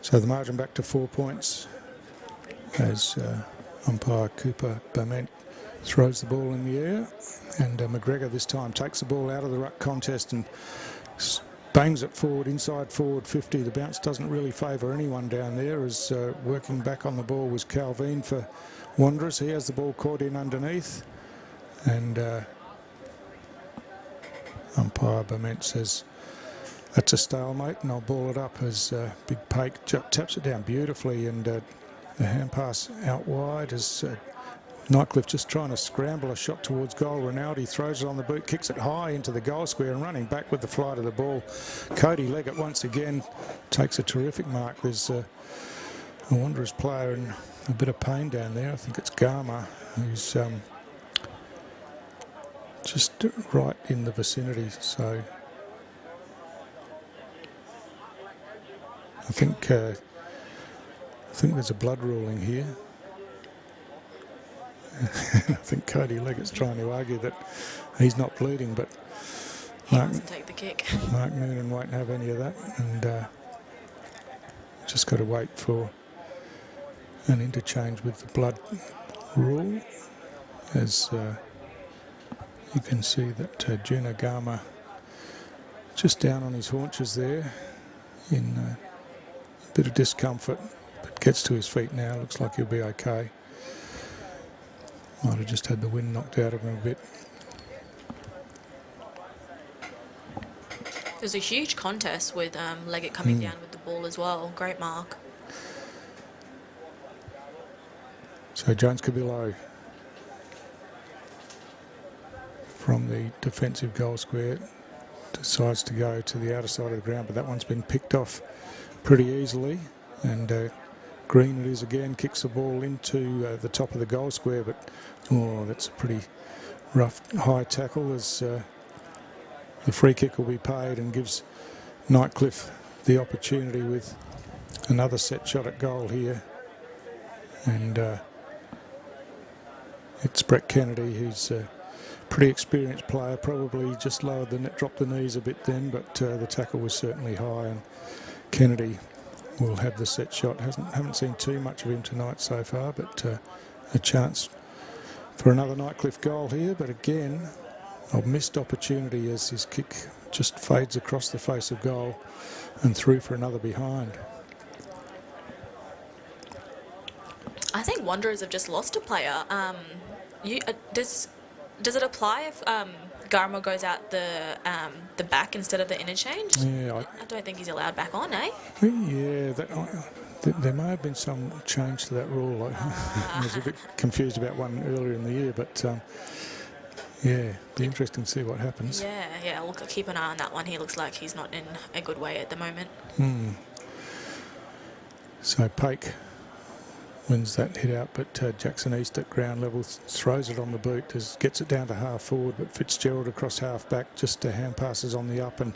So the margin back to 4 points as umpire Cooper Bament throws the ball in the air, and McGregor this time takes the ball out of the ruck contest and bangs it forward, inside forward 50. The bounce doesn't really favour anyone down there, as working back on the ball was Calvin for Wanderers. He has the ball caught in underneath, and umpire Bament says that's a stalemate, and I'll ball it up as Big Pake taps it down beautifully, and the hand pass out wide as Nightcliff just trying to scramble a shot towards goal. Rinaldi throws it on the boot, kicks it high into the goal square, and running back with the flight of the ball, Cody Leggett once again takes a terrific mark. There's a Wanderers player in a bit of pain down there. I think it's Garma, who's just right in the vicinity. So I think there's a blood ruling here. I think Cody Leggett's trying to argue that he's not bleeding, but he doesn't take the kick. Mark Noonan won't have any of that, and just got to wait for an interchange with the blood rule, as you can see that Juno Gama just down on his haunches there in a bit of discomfort, but gets to his feet now. Looks like he'll be okay. Might have just had the wind knocked out of him a bit. There's a huge contest with Leggett coming down with the ball as well. Great mark. So Jones Cabillo from the defensive goal square decides to go to the outer side of the ground, but that one's been picked off pretty easily, and Green it is again, kicks the ball into the top of the goal square, but that's a pretty rough high tackle, as the free kick will be paid and gives Nightcliff the opportunity with another set shot at goal here. And it's Brett Kennedy, who's a pretty experienced player, probably just lowered the net, dropped the knees a bit then, but the tackle was certainly high, and Kennedy will have the set shot. Haven't seen too much of him tonight so far, but a chance for another Nightcliff goal here. But again, a missed opportunity as his kick just fades across the face of goal and through for another behind. I think Wanderers have just lost a player. Does it apply if Garmo goes out the back instead of the interchange? Yeah, I don't think he's allowed back on, eh? Yeah, there may have been some change to that rule. I was a bit confused about one earlier in the year, but yeah, be interesting to see what happens. Yeah. We'll keep an eye on that one. He looks like he's not in a good way at the moment. So Pake wins that hit out, but Jackson East at ground level throws it on the boot, gets it down to half forward, but Fitzgerald across half back, just hand passes on the up, and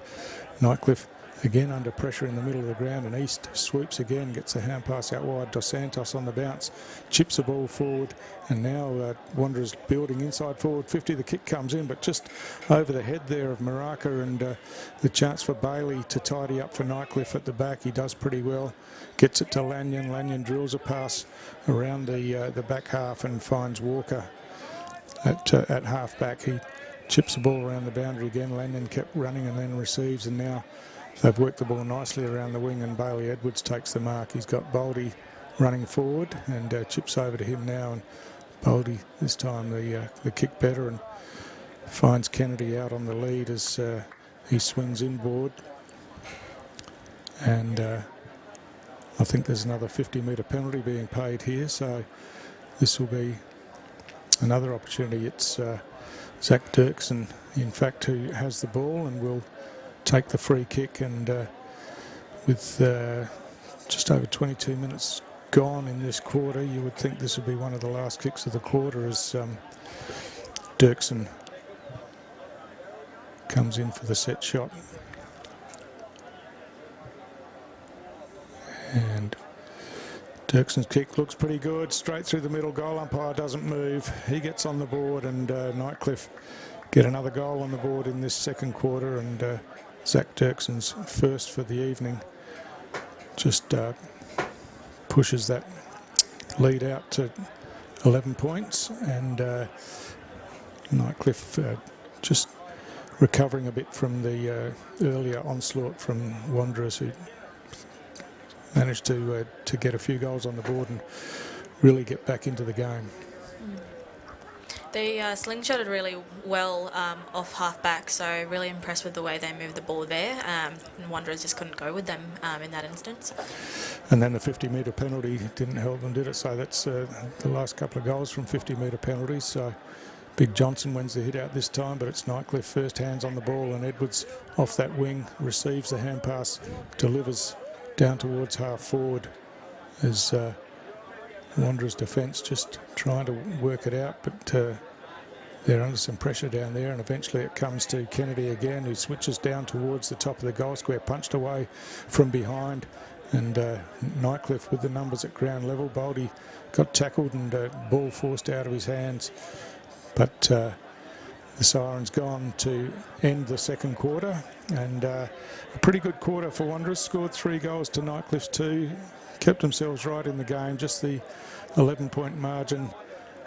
Nightcliff again under pressure in the middle of the ground, and East swoops again, gets a hand pass out wide. Dos Santos on the bounce, chips the ball forward, and now Wanderers building inside forward 50. The kick comes in, but just over the head there of Maraka, and the chance for Bailey to tidy up for Nightcliff at the back. He does pretty well, gets it to Lanyon. Lanyon drills a pass around the back half and finds Walker at half back. He chips the ball around the boundary again. Lanyon kept running and then receives, and now they've worked the ball nicely around the wing, and Bailey Edwards takes the mark. He's got Boldy running forward and chips over to him now, and Boldy this time the kick better and finds Kennedy out on the lead as he swings inboard. And I think there's another 50-metre penalty being paid here, so this will be another opportunity. It's Zach Dirksen, in fact, who has the ball and will take the free kick, and with just over 22 minutes gone in this quarter, you would think this would be one of the last kicks of the quarter, as Dirksen comes in for the set shot. And Dirksen's kick looks pretty good, straight through the middle. Goal umpire doesn't move. He gets on the board, and Nightcliff get another goal on the board in this second quarter, and Zach Dirksen's first for the evening just pushes that lead out to 11 points, and Nightcliff just recovering a bit from the earlier onslaught from Wanderers, who managed to get a few goals on the board and really get back into the game. They slingshotted really well off half-back, so really impressed with the way they moved the ball there, and Wanderers just couldn't go with them in that instance. And then the 50-metre penalty didn't help them, did it? So that's the last couple of goals from 50-metre penalties. So Big Johnson wins the hit out this time, but it's Nightcliff first hands on the ball, and Edwards off that wing receives the hand pass, delivers down towards half forward as Wanderers defence just trying to work it out, but they're under some pressure down there, and eventually it comes to Kennedy again, who switches down towards the top of the goal square, punched away from behind, and Nightcliff with the numbers at ground level. Boldy got tackled and ball forced out of his hands, but the siren's gone to end the second quarter, and a pretty good quarter for Wanderers. Scored 3 goals to Nightcliff's 2. kept themselves right in the game, just the 11-point margin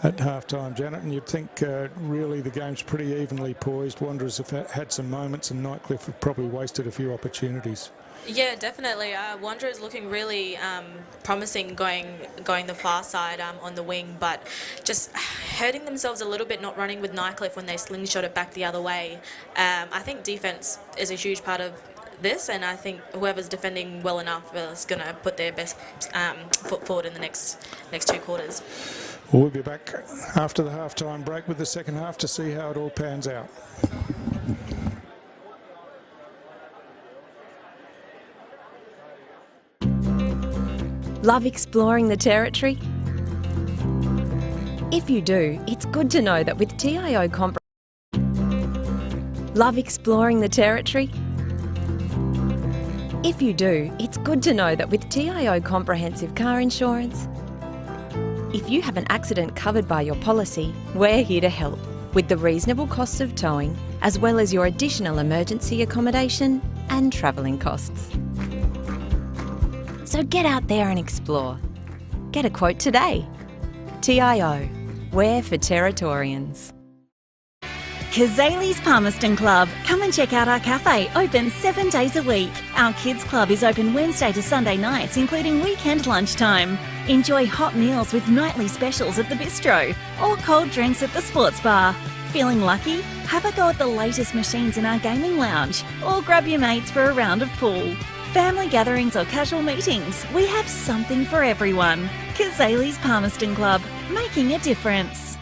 at half-time, Janet, and you'd think really the game's pretty evenly poised. Wanderers have had some moments and Nightcliff have probably wasted a few opportunities. Yeah, definitely. Wanderers looking really promising going the far side on the wing, but just hurting themselves a little bit not running with Nightcliff when they slingshot it back the other way. I think defence is a huge part of this, and I think whoever's defending well enough is going to put their best foot forward in the next 2 quarters. Well, we'll be back after the half-time break with the second half to see how it all pans out. Love exploring the territory? If you do, it's good to know that with TIO Love exploring the territory? If you do, it's good to know that with TIO Comprehensive Car Insurance, if you have an accident covered by your policy, we're here to help with the reasonable costs of towing, as well as your additional emergency accommodation and travelling costs. So get out there and explore. Get a quote today. TIO, we're for Territorians. Kazali's Palmerston Club. Come and check out our cafe, open 7 days a week. Our kids club is open Wednesday to Sunday nights, including weekend lunchtime. Enjoy hot meals with nightly specials at the bistro or cold drinks at the sports bar. Feeling lucky? Have a go at the latest machines in our gaming lounge or grab your mates for a round of pool. Family gatherings or casual meetings, we have something for everyone. Kazali's Palmerston Club, making a difference.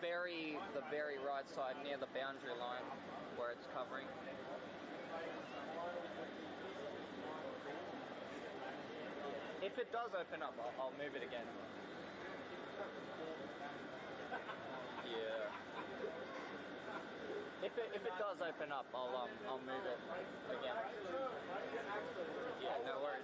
the very right side near the boundary line where it's covering. If it does open up, I'll move it again. Yeah. If it does open up, I'll move it again. Yeah, no worries.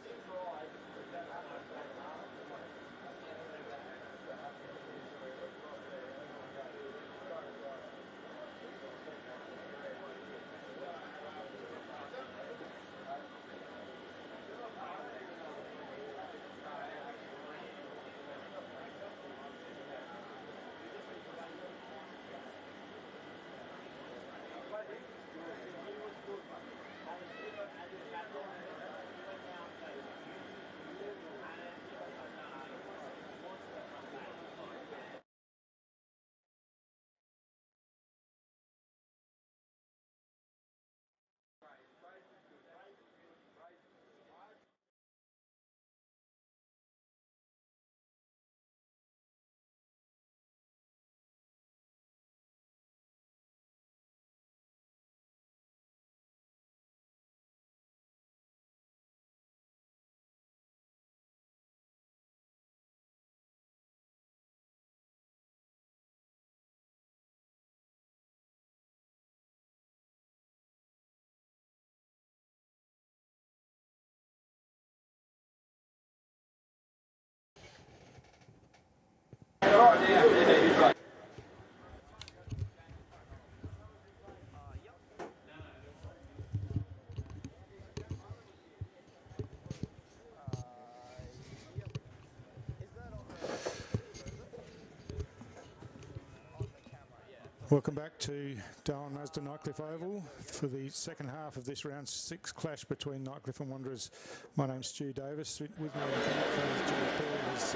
Welcome back to Darwin Mazda Nightcliff Oval for the second half of this round 6 clash between Nightcliff and Wanderers. My name's Stu Davis. With me on the commentary is Joe Paul as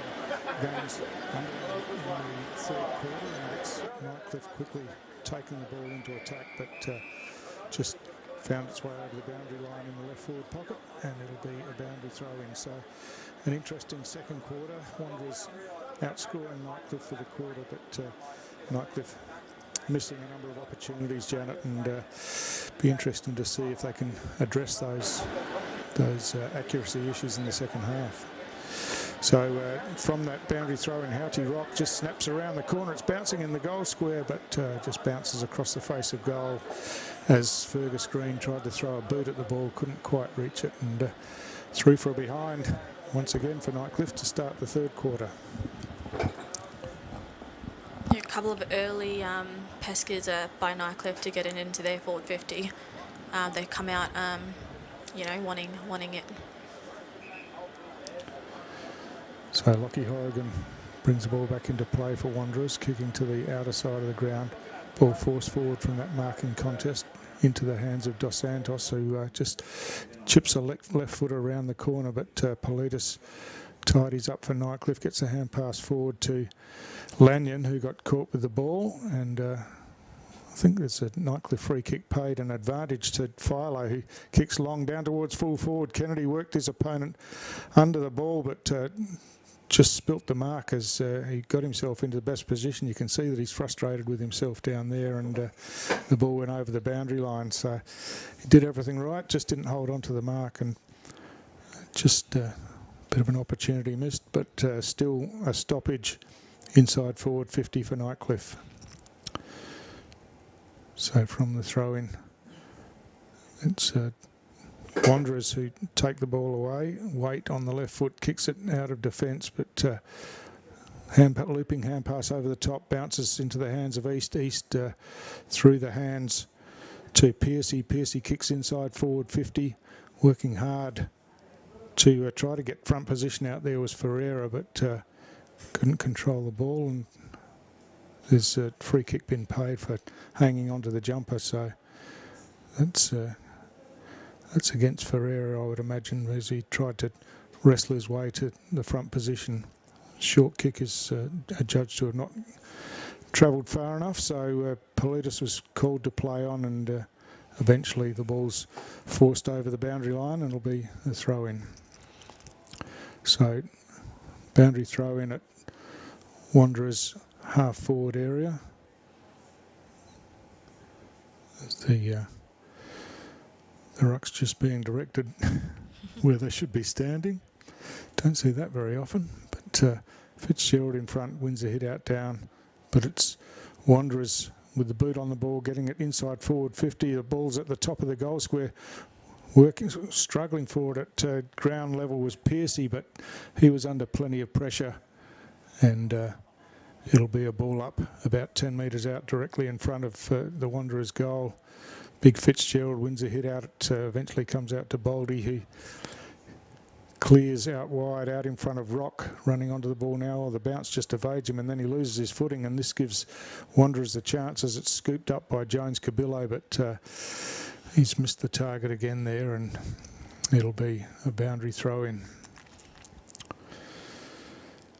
games underway in the third quarter, and it's Nightcliff quickly taking the ball into attack, but just found its way over the boundary line in the left forward pocket, and it'll be a boundary throw-in. So an interesting second quarter. Wanderers outscoring Nightcliff for the quarter, but Nightcliff missing a number of opportunities, Janet, and be interesting to see if they can address those accuracy issues in the second half. So from that boundary throw in, Houghty Rock just snaps around the corner. It's bouncing in the goal square, but just bounces across the face of goal as Fergus Green tried to throw a boot at the ball, couldn't quite reach it, and through for a behind once again for Nightcliff to start the third quarter. A couple of early peskers by Nightcliff to get it into their forward 50. They come out, wanting it. So Lockie Horrigan brings the ball back into play for Wanderers, kicking to the outer side of the ground. Ball forced forward from that marking contest into the hands of Dos Santos, who just chips a left footer around the corner, but Politis tidies up for Nightcliff, gets a hand pass forward to Lanyon, who got caught with the ball, and I think there's a Nightcliff free kick paid, an advantage to Philo, who kicks long down towards full forward. Kennedy worked his opponent under the ball, but just spilt the mark as he got himself into the best position. You can see that he's frustrated with himself down there, and the ball went over the boundary line. So he did everything right, just didn't hold on to the mark, and just a bit of an opportunity missed, but still a stoppage inside forward 50 for Nightcliff. So from the throw-in, it's Wanderers who take the ball away. Waite on the left foot kicks it out of defence, but looping hand pass over the top, bounces into the hands of East. East through the hands to Piercy. Piercy kicks inside forward 50, working hard to try to get front position out there was Ferreira, but couldn't control the ball, and there's a free kick been paid for hanging onto the jumper, so that's against Ferreira, I would imagine, as he tried to wrestle his way to the front position. Short kick is adjudged to have not travelled far enough, so Politis was called to play on, and eventually the ball's forced over the boundary line, and it'll be a throw-in. So boundary throw-in at Wanderers half-forward area. The ruck's just being directed where they should be standing. Don't see that very often, but Fitzgerald in front wins the hit out down, but it's Wanderers with the boot on the ball, getting it inside forward 50. The ball's at the top of the goal square. Struggling forward at ground level was Piercy, but he was under plenty of pressure, and it'll be a ball up about 10 metres out directly in front of the Wanderers' goal. Big Fitzgerald wins a hit out. It eventually comes out to Boldy, who clears out wide, out in front of Rock, running onto the ball now. The bounce just evades him, and then he loses his footing, and this gives Wanderers the chance as it's scooped up by Jones Cabillo, but he's missed the target again there, and it'll be a boundary throw in.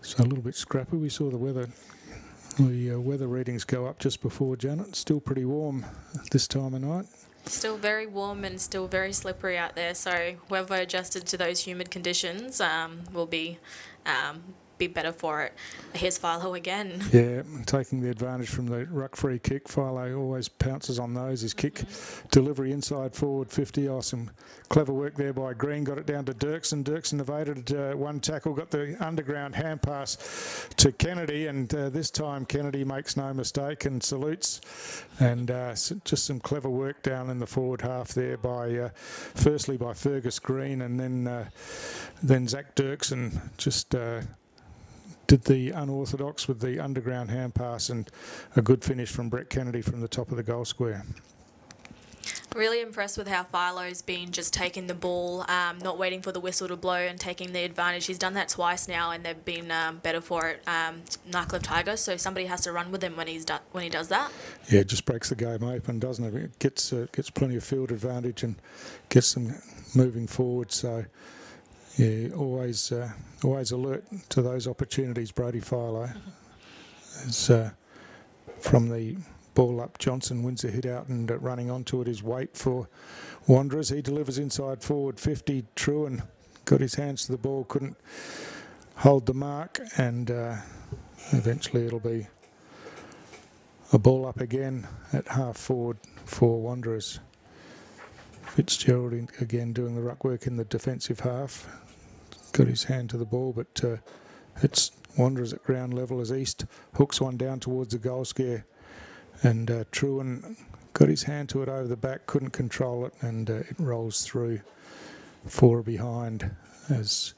So a little bit scrappy. We saw the weather readings go up just before, Janet. Still pretty warm this time of night. Still very warm and still very slippery out there, so whoever adjusted to those humid conditions will be better for it. Here's Philo again. Yeah, taking the advantage from the ruck free kick. Philo always pounces on those. His kick delivery inside forward 50. Oh, some clever work there by Green. Got it down to Dirksen. Dirksen evaded one tackle, got the underground hand pass to Kennedy, and this time Kennedy makes no mistake and salutes. And just some clever work down in the forward half there by firstly by Fergus Green, and then Zach Dirksen just did the unorthodox with the underground hand pass, and a good finish from Brett Kennedy from the top of the goal square. Really impressed with how Philo's been just taking the ball, not waiting for the whistle to blow and taking the advantage. He's done that twice now, and they've been better for it. Nightcliff Tigers, so somebody has to run with him when he does that. Yeah, it just breaks the game open, doesn't it? It gets plenty of field advantage and gets them moving forward. So yeah, always alert to those opportunities, Brody Philo. As from the ball up, Johnson wins a hit out, and running onto it is Waite for Wanderers. He delivers inside forward 50. Truan got his hands to the ball, couldn't hold the mark, and eventually it'll be a ball up again at half forward for Wanderers. Fitzgerald again doing the ruck work in the defensive half. Got his hand to the ball, but it's Wanderers at ground level as East hooks one down towards the goal scare, and Truan got his hand to it over the back, couldn't control it, and it rolls through 4 behind as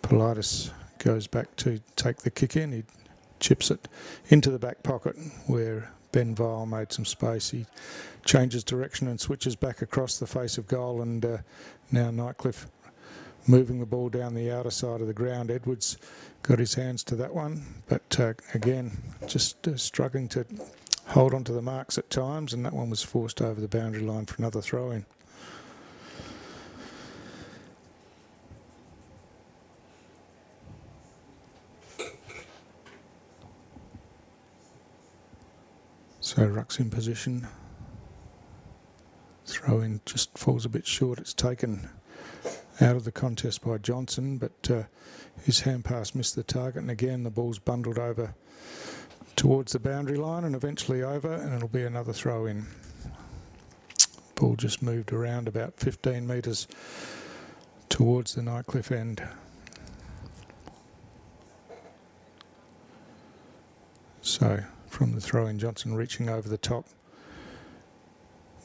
Pilatus goes back to take the kick in. He chips it into the back pocket where Ben Vile made some space. He changes direction and switches back across the face of goal, and now Nightcliff moving the ball down the outer side of the ground. Edwards got his hands to that one, but again, just struggling to hold on to the marks at times, and that one was forced over the boundary line for another throw-in. So ruck's in position. Throw-in just falls a bit short. It's taken out of the contest by Johnson, but his hand pass missed the target, and again the ball's bundled over towards the boundary line and eventually over, and it'll be another throw in. Ball just moved around about 15 metres towards the Nightcliff end. So from the throw in, Johnson reaching over the top,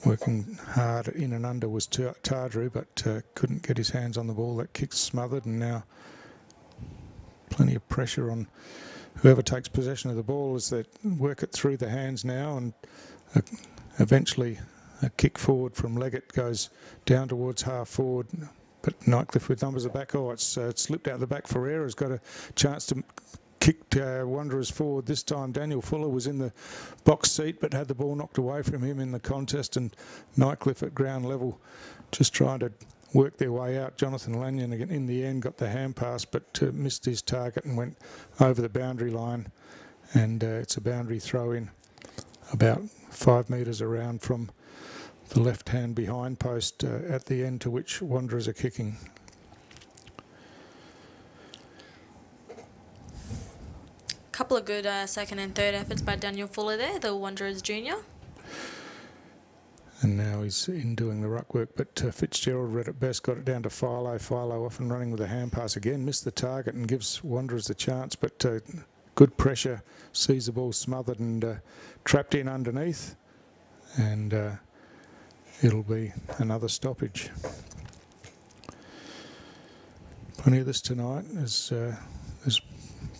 working hard in and under was Tardru, but couldn't get his hands on the ball. That kick's smothered, and now plenty of pressure on whoever takes possession of the ball as they work it through the hands now, and eventually a kick forward from Leggett goes down towards half forward, but Nightcliff with numbers at back. Oh, it's slipped out the back. Ferreira's got a chance to kick Wanderers forward. This time Daniel Fuller was in the box seat but had the ball knocked away from him in the contest, and Nightcliff at ground level just trying to work their way out. Jonathan Lanyon again in the end got the hand pass, but missed his target and went over the boundary line, and it's a boundary throw in about 5 metres around from the left hand behind post at the end to which Wanderers are kicking. Couple of good second and third efforts by Daniel Fuller there, the Wanderers junior. And now he's in doing the ruck work, but Fitzgerald read it best, got it down to Philo. Philo off and running with a hand pass again, missed the target and gives Wanderers the chance, but good pressure, sees the ball smothered and trapped in underneath, and it'll be another stoppage. Plenty of this tonight as there's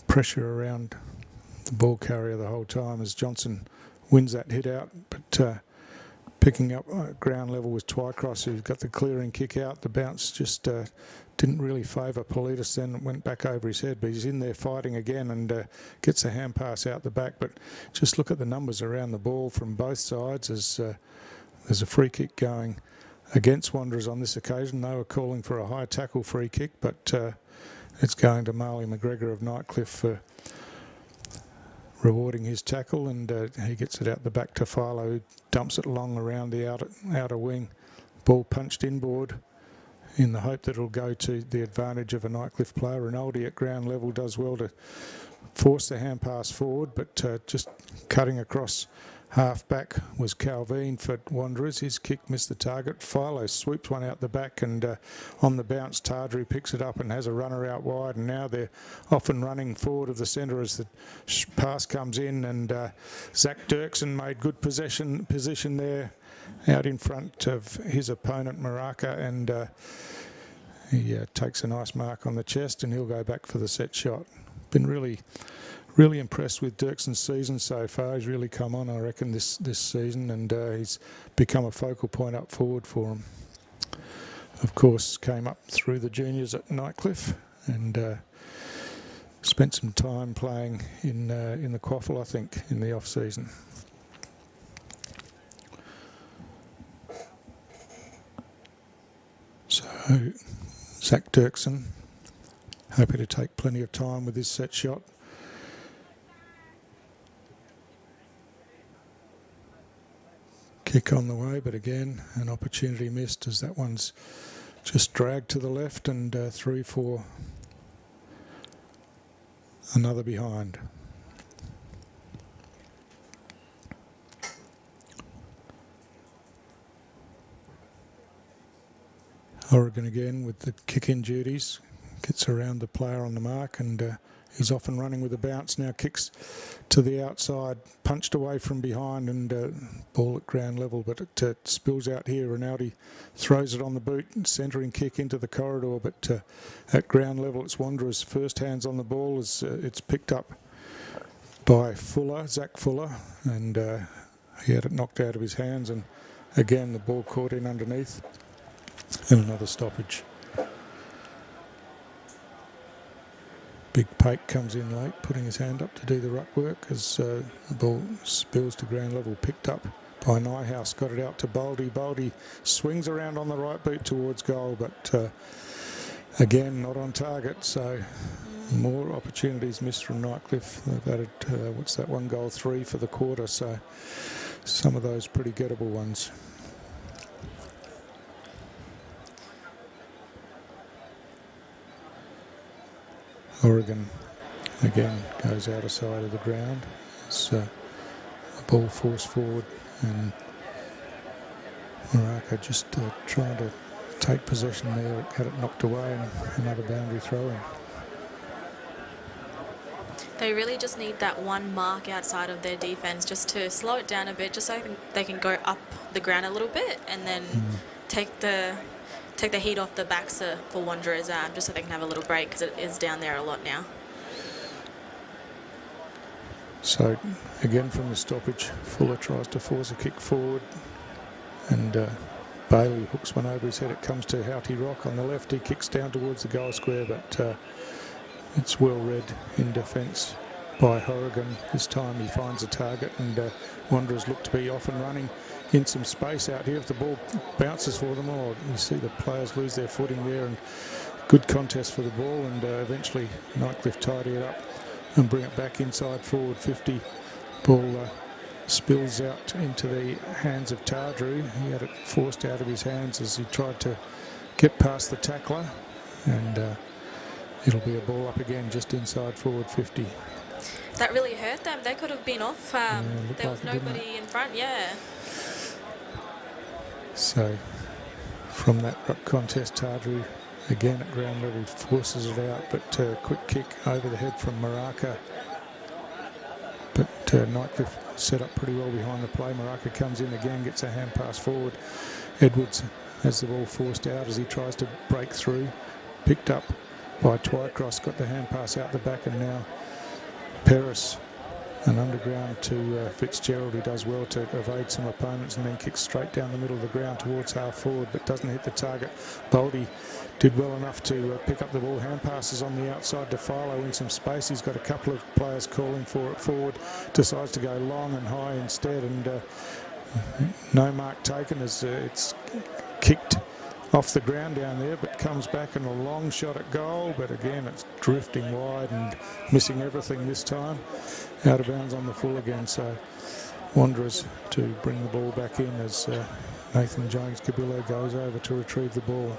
pressure around the ball carrier the whole time as Johnson wins that hit out, but picking up ground level was Twycross, who got the clearing kick out. The bounce just didn't really favour Politis, then it went back over his head, but he's in there fighting again and gets a hand pass out the back. But just look at the numbers around the ball from both sides as there's a free kick going against Wanderers on this occasion. They were calling for a high tackle free kick, but it's going to Marley McGregor of Nightcliff for rewarding his tackle, and he gets it out the back to Philo, who dumps it long around the outer wing. Ball punched inboard in the hope that it'll go to the advantage of a Nightcliff player. Rinaldi at ground level does well to force the hand pass forward, but just cutting across half back was Calvin for Wanderers. His kick missed the target. Philo sweeps one out the back, and on the bounce Tardru picks it up and has a runner out wide, and now they're off and running forward of the centre as the pass comes in, and Zach Dirksen made good position there out in front of his opponent Maraka, and he takes a nice mark on the chest, and he'll go back for the set shot. Been really impressed with Dirksen's season so far. He's really come on, I reckon, this season, and he's become a focal point up forward for him. Of course, came up through the juniors at Nightcliff and spent some time playing in the Quaffle, I think, in the off-season. So, Zach Dirksen, happy to take plenty of time with this set shot. Kick on the way, but again, an opportunity missed as that one's just dragged to the left and through for another behind. Oregon again with the kick-in duties, gets around the player on the mark, and he's off and running with a bounce. Now kicks to the outside, punched away from behind, and ball at ground level, but it spills out here. Rinaldi throws it on the boot, centering kick into the corridor, but at ground level it's Wanderers' first hands on the ball as it's picked up by Zach Fuller, and he had it knocked out of his hands, and again the ball caught in underneath, and another stoppage. Big Pate comes in late, putting his hand up to do the ruck work as the ball spills to ground level, picked up by Nyhouse, got it out to Baldy. Baldy swings around on the right boot towards goal, but again not on target, so more opportunities missed from Nightcliff. They've added, 1 goal, 3 for the quarter, so some of those pretty gettable ones. Oregon again goes out of side of the ground. It's a ball forced forward, and Maraka just trying to take possession there, had it knocked away, and another boundary throw in. They really just need that one mark outside of their defence just to slow it down a bit, just so they can go up the ground a little bit and then take the heat off the backs for Wanderers, just so they can have a little break, because it is down there a lot now. So again from the stoppage, Fuller tries to force a kick forward, and Bailey hooks one over his head. It comes to Houghty Rock on the left. He kicks down towards the goal square, but it's well read in defence by Horrigan. This time he finds a target, and Wanderers look to be off and running in some space out here. If the ball bounces for them, or you see the players lose their footing there, and good contest for the ball, and eventually Nightcliff tidy it up and bring it back inside forward 50. Ball spills out into the hands of Tardru. He had it forced out of his hands as he tried to get past the tackler, and it'll be a ball up again just inside forward 50. That really hurt them. They could have been off. There was like it, nobody in front, yeah. So from that ruck contest, Tardru again at ground level forces it out, but quick kick over the head from Maraka. But Nightcliff set up pretty well behind the play. Maraka comes in again, gets a hand pass forward. Edwards has the ball forced out as he tries to break through. Picked up by Twycross, got the hand pass out the back, and now Paris, an underground to Fitzgerald. He does well to evade some opponents and then kicks straight down the middle of the ground towards half forward, but doesn't hit the target. Boldy did well enough to pick up the ball. Hand passes on the outside to Philo in some space. He's got a couple of players calling for it forward. Decides to go long and high instead, and no mark taken as it's kicked off the ground down there, but comes back and a long shot at goal, but again it's drifting wide and missing everything this time. Out of bounds on the full again, so Wanderers to bring the ball back in as Nathan Jones-Cabillo goes over to retrieve the ball.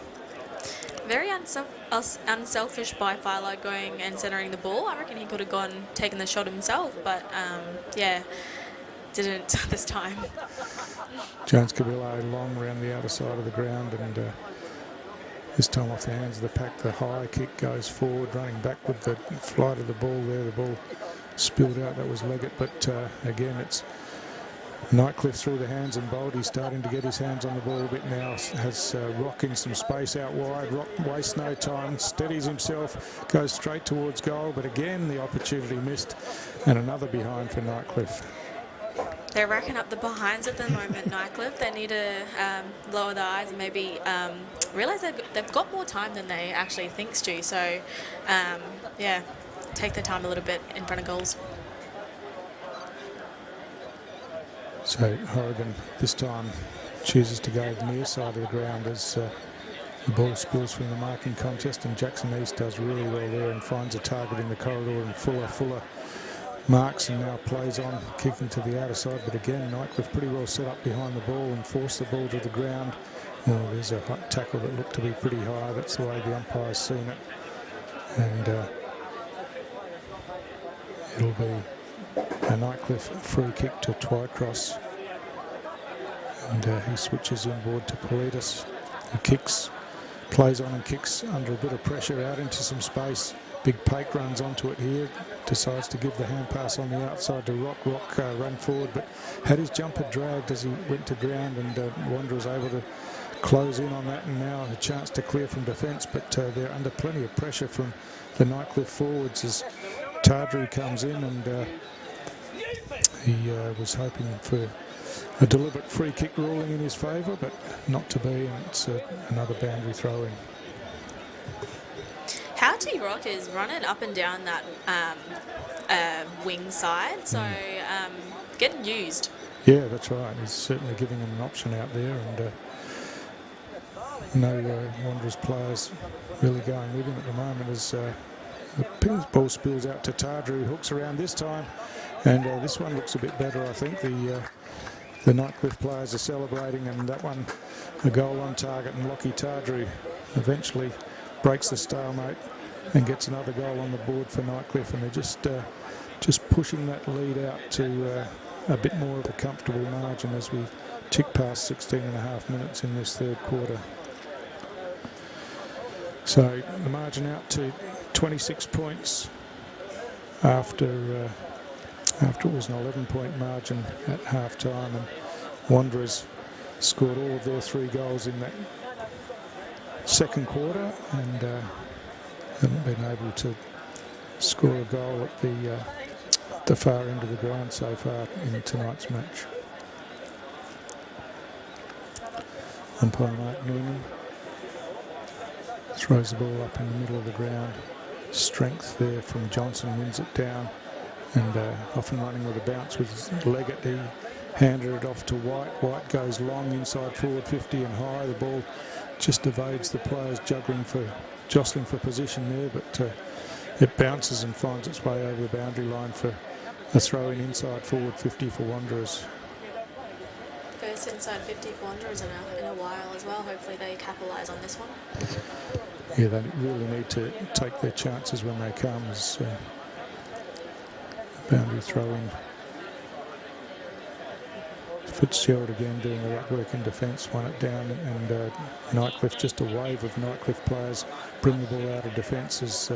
Very unselfish by Philo going and centering the ball. I reckon he could have gone taken the shot himself, but yeah, didn't this time. Jones-Cabillo long around the outer side of the ground, and this time off the hands of the pack. The high kick goes forward, running back with the flight of the ball there. The ball spilled out, that was Leggett, but again it's Nightcliff through the hands, and Boldy starting to get his hands on the ball a bit now. Has Rock in some space out wide. Rock wastes no time, steadies himself, goes straight towards goal, but again the opportunity missed, and another behind for Nightcliff. They're racking up the behinds at the moment, Nightcliff. They need to lower their eyes and maybe realise they've got more time than they actually think, Stu. So, yeah, take their time a little bit in front of goals. So Horrigan this time chooses to go the near side of the ground as the ball spills from the marking contest, and Jackson East does really well there and finds a target in the corridor, and Fuller marks and now plays on, kicking to the outer side, but again Nightcliff pretty well set up behind the ball and forced the ball to the ground. Well, there's a tackle that looked to be pretty high. That's the way the umpire's seen it, and it'll be a Nightcliff free kick to Twycross, and he switches inboard to Politis, who plays on and kicks under a bit of pressure out into some space. Big Pake runs onto it here, decides to give the hand pass on the outside to Rock. Rock run forward, but had his jumper dragged as he went to ground, and Wanderers able to close in on that, and now a chance to clear from defence, but they're under plenty of pressure from the Nightcliff forwards as Tardru comes in, and he was hoping for a deliberate free kick ruling in his favour, but not to be, and it's another boundary throw in. How T-Rock is running up and down that wing side, so getting used. Yeah, that's right. He's certainly giving him an option out there, and no Wanderers players really going with him at the moment as the ball spills out to Tardru, hooks around this time, and this one looks a bit better, I think. The Nightcliff players are celebrating, and that one a goal on target, and Lockie Tardru eventually breaks the stalemate and gets another goal on the board for Nightcliff, and they're just pushing that lead out to a bit more of a comfortable margin as we tick past 16 and a half minutes in this third quarter. So the margin out to 26 points after it was an 11-point margin at half-time, and Wanderers scored all of their 3 goals in that second quarter, and haven't been able to score a goal at the far end of the ground so far in tonight's match. Umpire Mark Noonan throws the ball up in the middle of the ground. Strength there from Johnson, wins it down, and often running with a bounce with Leggett. He handed it off to White. White goes long inside forward 50 and high. The ball just evades the players jostling for position there, but it bounces and finds its way over the boundary line for a throw in inside forward 50 for Wanderers. First inside 50 for Wanderers in a while as well. Hopefully they capitalise on this one. Yeah, they really need to take their chances when they come as boundary throw in Fitzgerald again doing the right work in defence, won it down, and Nightcliff, just a wave of Nightcliff players bring the ball out of defence as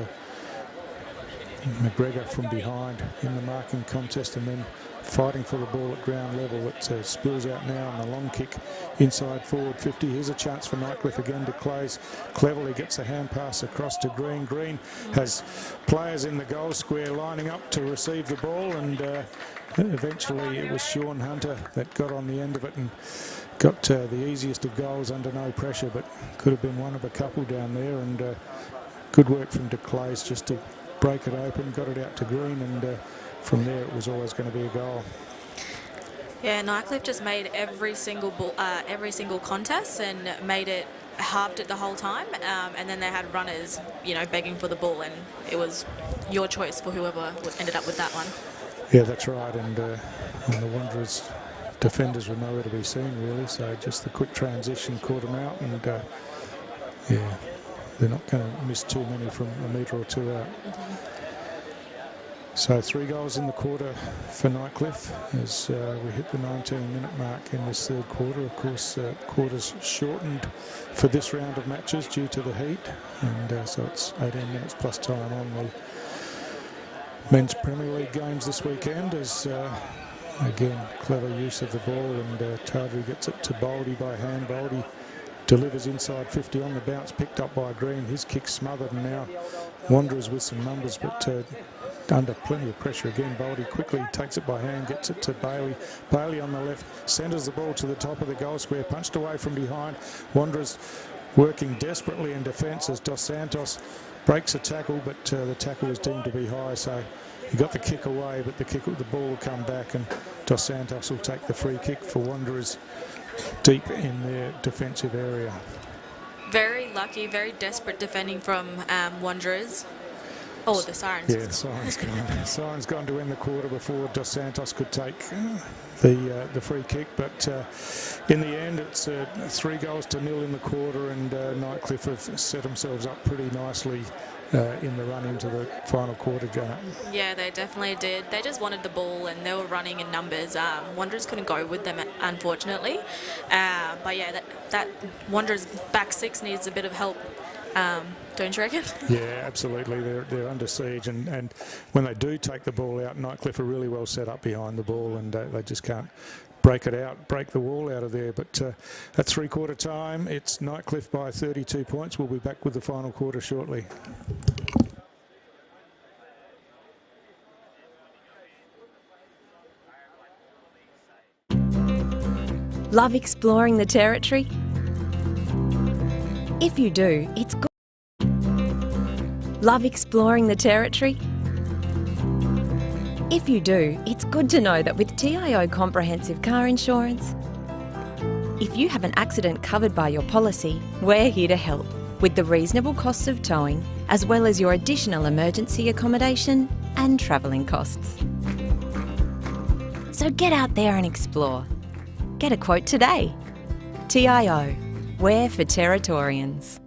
McGregor from behind in the marking contest, and then fighting for the ball at ground level. It spills out now on the long kick inside forward 50. Here's a chance for Nightcliff again to close. Cleverly gets a hand pass across to Green. Green has players in the goal square lining up to receive the ball, and eventually it was Sean Hunter that got on the end of it and got the easiest of goals under no pressure, but could have been one of a couple down there, and good work from de Clays just to break it open, got it out to Green, and from there it was always going to be a goal. Yeah, Nightcliff just made every single contest and made it, halved it the whole time, and then they had runners, you know, begging for the ball, and it was your choice for whoever ended up with that one. Yeah, that's right, and the Wanderers defenders were nowhere to be seen really, so just the quick transition caught them out, and yeah, they're not going to miss too many from a metre or two out. So 3 goals in the quarter for Nightcliff as we hit the 19-minute mark in this third quarter. Of course, quarters shortened for this round of matches due to the heat, and so it's 18 minutes plus time on the men's Premier League games this weekend as, again, clever use of the ball, and Tawdry gets it to Boldy by hand. Boldy delivers inside 50 on the bounce, picked up by Green. His kick smothered, and now Wanderers with some numbers, but under plenty of pressure again. Boldy quickly takes it by hand, gets it to Bailey. Bailey on the left centres the ball to the top of the goal square, punched away from behind. Wanderers working desperately in defence as Dos Santos breaks a tackle, but the tackle was deemed to be high, so he got the kick away, but the ball will come back, and Dos Santos will take the free kick for Wanderers deep in their defensive area. Very lucky, very desperate defending from Wanderers. Oh, the sirens. Yeah, siren's gone. Siren's gone to end the quarter before Dos Santos could take the free kick, but in the end it's 3 goals to 0 in the quarter, and Nightcliff have set themselves up pretty nicely in the run into the final quarter, Janet. Yeah, they definitely did. They just wanted the ball and they were running in numbers. Wanderers couldn't go with them, unfortunately. But yeah, that Wanderers back 6 needs a bit of help. Don't you reckon? Yeah, absolutely. They're under siege, and when they do take the ball out, Nightcliff are really well set up behind the ball, and they just can't break it out, break the wall out of there. But at 3/4 time, it's Nightcliff by 32 points. We'll be back with the final quarter shortly. Love exploring the territory? If you do, it's good. Love exploring the territory? If you do, it's good to know that with TIO Comprehensive Car Insurance, if you have an accident covered by your policy, we're here to help with the reasonable costs of towing, as well as your additional emergency accommodation and travelling costs. So get out there and explore. Get a quote today. TIO, we're for Territorians.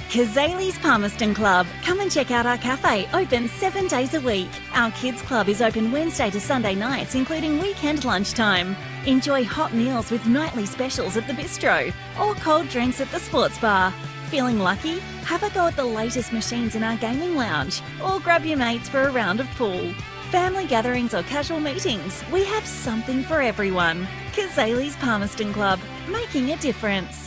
Kazali's Palmerston Club. Come and check out our cafe, open 7 days a week. Our kids club is open Wednesday to Sunday nights, including weekend lunchtime. Enjoy hot meals with nightly specials at the bistro, or cold drinks at the sports bar. Feeling lucky? Have a go at the latest machines in our gaming lounge, or grab your mates for a round of pool. Family gatherings or casual meetings, we have something for everyone. Kazali's Palmerston Club, making a difference.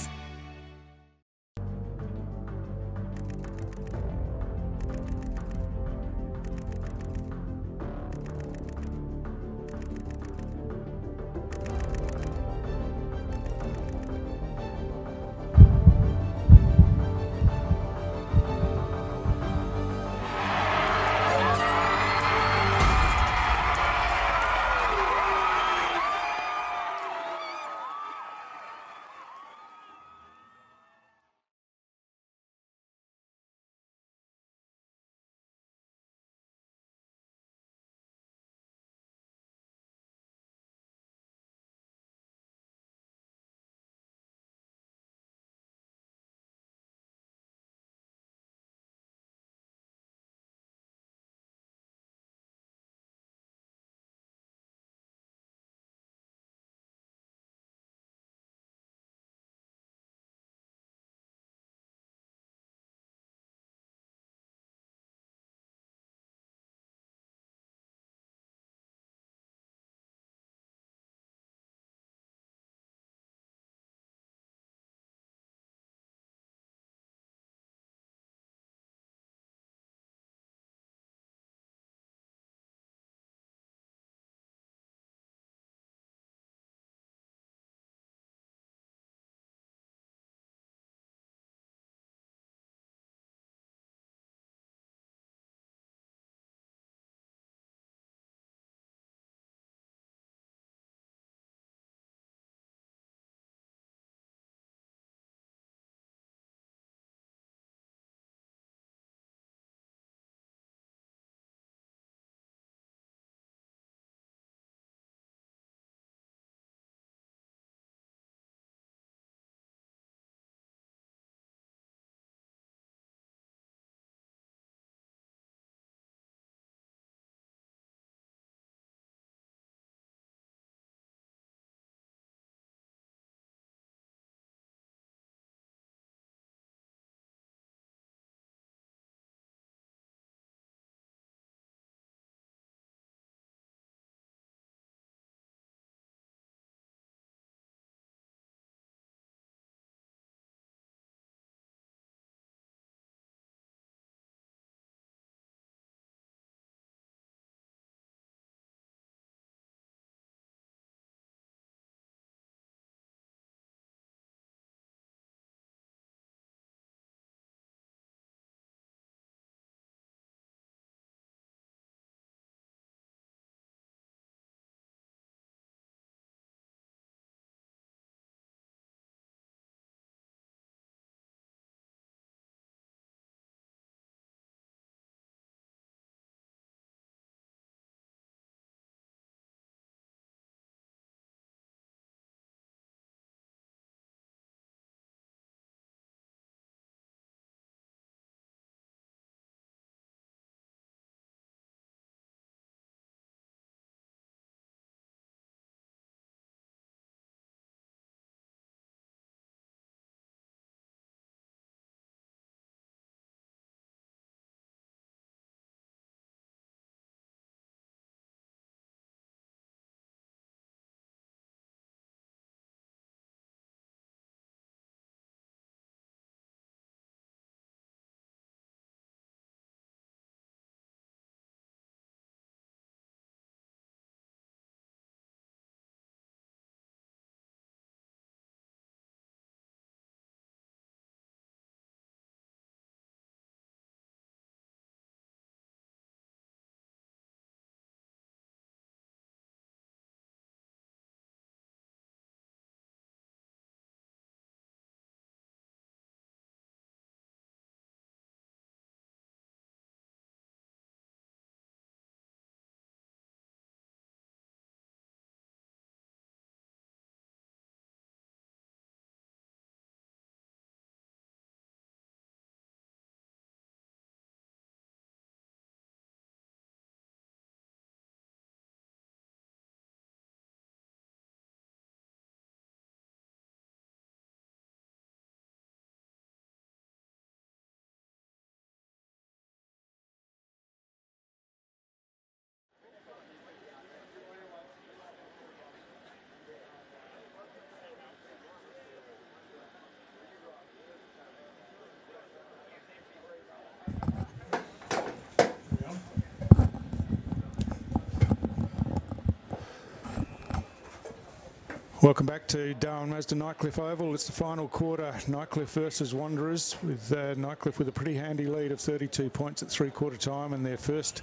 Welcome back to Darwin Mazda Nightcliff Oval. It's the final quarter, Nightcliff versus Wanderers, with Nightcliff with a pretty handy lead of 32 points at three-quarter time, and their first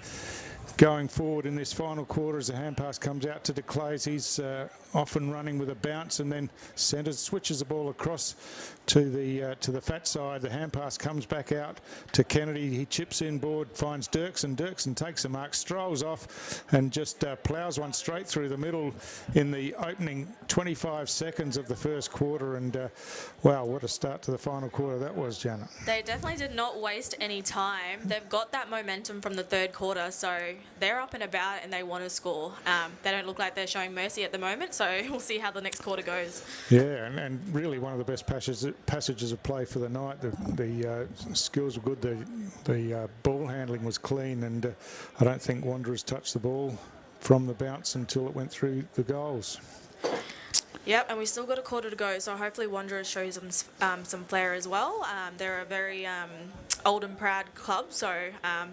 going forward in this final quarter as the hand pass comes out to de Clays. He's off and running with a bounce, and then centres, switches the ball across to the fat side. The hand pass comes back out to Kennedy. He chips in board, finds Dirksen. Dirksen takes a mark, strolls off and just ploughs one straight through the middle in the opening 25 seconds of the first quarter. And wow, what a start to the final quarter that was, Janet. They definitely did not waste any time. They've got that momentum from the third quarter, so they're up and about and they want to score. They don't look like they're showing mercy at the moment, so we'll see how the next quarter goes. Yeah, and really one of the best passages of play for the night. The skills were good, the ball handling was clean, and I don't think Wanderers touched the ball from the bounce until it went through the goals. Yep, and we've still got a quarter to go, so hopefully Wanderers shows them some flair as well. They're a very old and proud club, so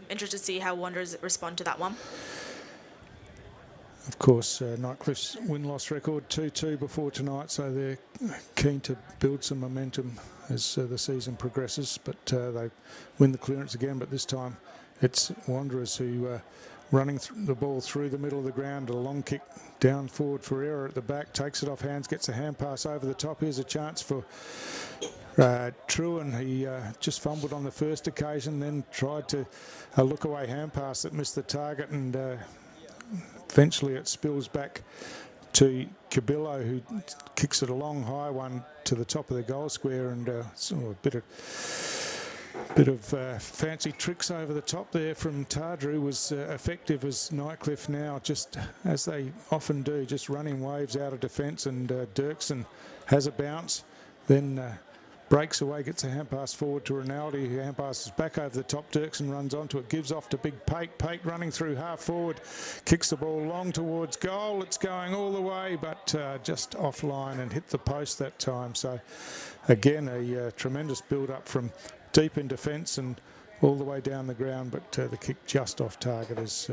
interested to see how Wanderers respond to that one. Of course, Nightcliff's win-loss record 2-2 before tonight, so they're keen to build some momentum as the season progresses, but they win the clearance again, but this time it's Wanderers who running the ball through the middle of the ground, a long kick down forward for error at the back, takes it off hands, gets a hand pass over the top. Here's a chance for Truan. He just fumbled on the first occasion, then tried to look away hand pass that missed the target, and eventually it spills back to Cabillo, who kicks it a long high one to the top of the goal square, and a bit of fancy tricks over the top there from Tardru was effective, as Nightcliff now, just as they often do, just running waves out of defence, and Dirksen has a bounce, then breaks away, gets a hand pass forward to Rinaldi, who hand passes back over the top. Dirksen runs onto it, gives off to Big Pate. Pate running through half forward, kicks the ball long towards goal. It's going all the way, but just offline and hit the post that time. So again, a tremendous build-up from deep in defence and all the way down the ground, but the kick just off target as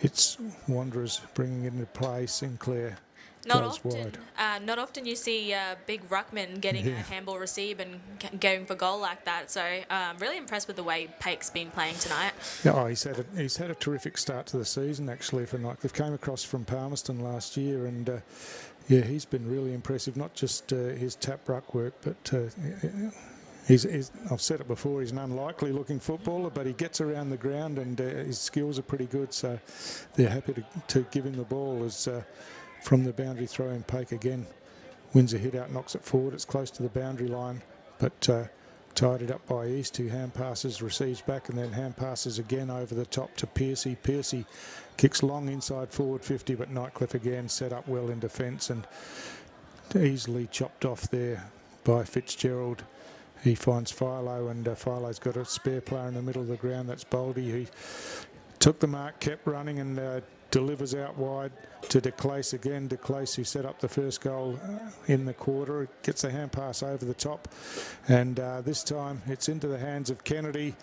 it's Wanderers bringing it into play. Sinclair goes wide. Not often you see big ruckman getting a handball receive and going for goal like that. So really impressed with the way Pake's been playing tonight. Yeah, he's had a terrific start to the season actually for Nightcliff. Came across from Palmerston last year, and yeah, he's been really impressive. Not just his tap ruck work, but I've said it before, he's an unlikely looking footballer, but he gets around the ground and his skills are pretty good, so they're happy to give him the ball as from the boundary throw in. Pake again wins a hit out, knocks it forward. It's close to the boundary line, but tied it up by East, who hand passes, receives back, and then hand passes again over the top to Piercy. Piercy kicks long inside forward 50, but Nightcliff again set up well in defence and easily chopped off there by Fitzgerald. He finds Philo, and Philo's got a spare player in the middle of the ground. That's Boldy. He took the mark, kept running, and delivers out wide to de Clays again. De Clays, who set up the first goal in the quarter, gets a hand pass over the top, and this time it's into the hands of Kennedy,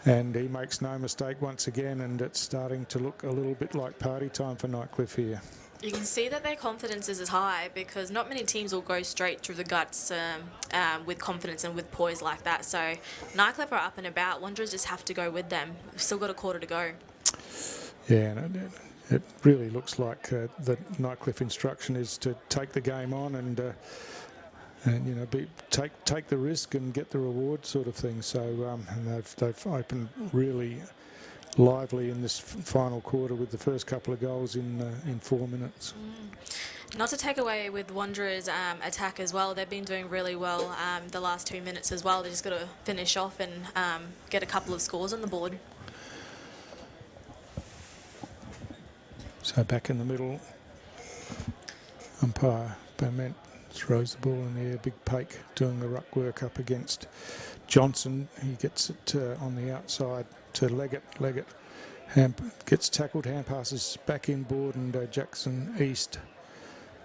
and he makes no mistake once again, and it's starting to look a little bit like party time for Nightcliff here. You can see that their confidence is high, because not many teams will go straight through the guts with confidence and with poise like that. So Nightcliff are up and about. Wanderers just have to go with them. We've still got a quarter to go. Yeah, and it really looks like the Nightcliff instruction is to take the game on and you know, take the risk and get the reward, sort of thing. So and they've opened really lively in this final quarter with the first couple of goals in 4 minutes. Not to take away with Wanderers' attack as well, they've been doing really well the last 2 minutes as well. They just got to finish off and get a couple of scores on the board. So back in the middle, umpire Bament throws the ball in the air. Big Pake doing the ruck work up against Johnson. He gets it on the outside to Leggett. Leggett gets tackled, hand passes back inboard, and Jackson East